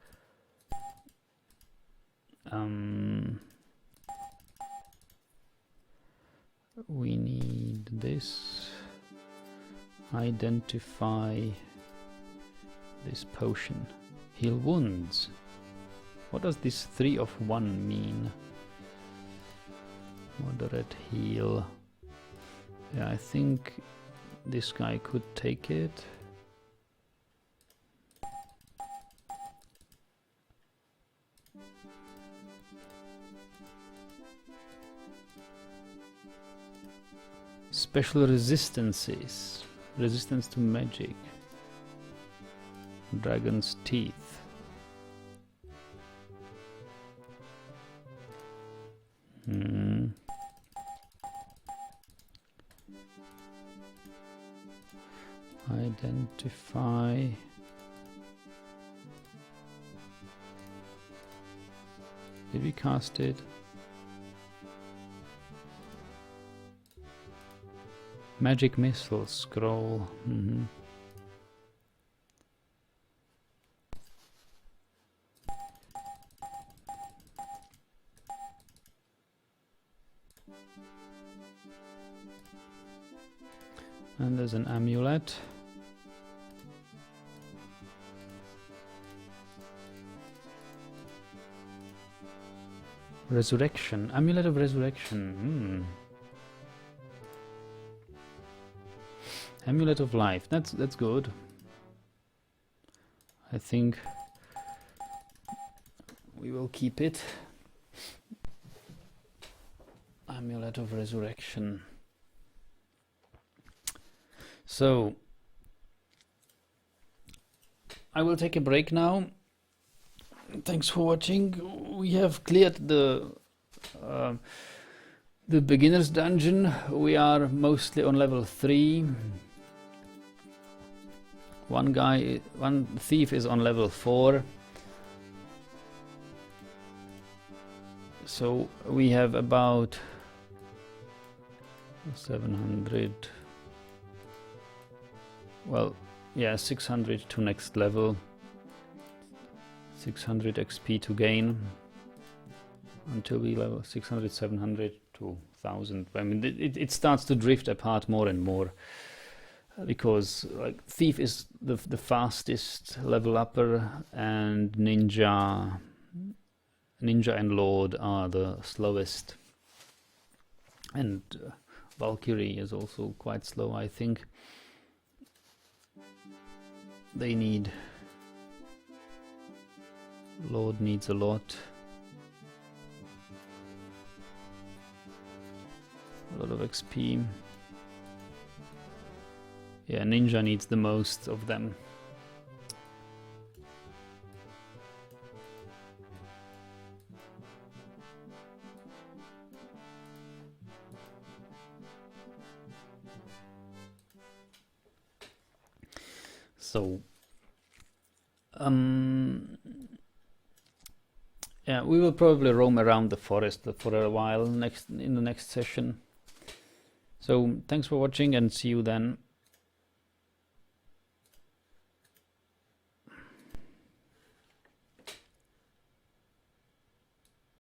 We need this. Identify this potion. Heal wounds. What does this 3 of 1 mean? Moderate heal. Yeah, I think this guy could take it. Special resistances. Resistance to magic. Dragon's teeth. Identify. Did we cast it? Magic missile scroll. And there's an amulet. Resurrection. Amulet of Resurrection. Amulet of Life. That's good. I think we will keep it. Amulet of Resurrection. So I will take a break now. Thanks for watching. We have cleared the beginner's dungeon. We are mostly on level 3. One thief is on level 4. So we have about 700. Well, yeah, 600 to next level. 600 XP to gain until we level 600, 700 to 1000. I mean, it starts to drift apart more and more because like Thief is the fastest level upper, and Ninja and Lord are the slowest, and Valkyrie is also quite slow. I think they need. Lord needs a lot. A lot of XP. Yeah, Ninja needs the most of them. So, yeah, we will probably roam around the forest for a while in the next session. So thanks for watching and see you then.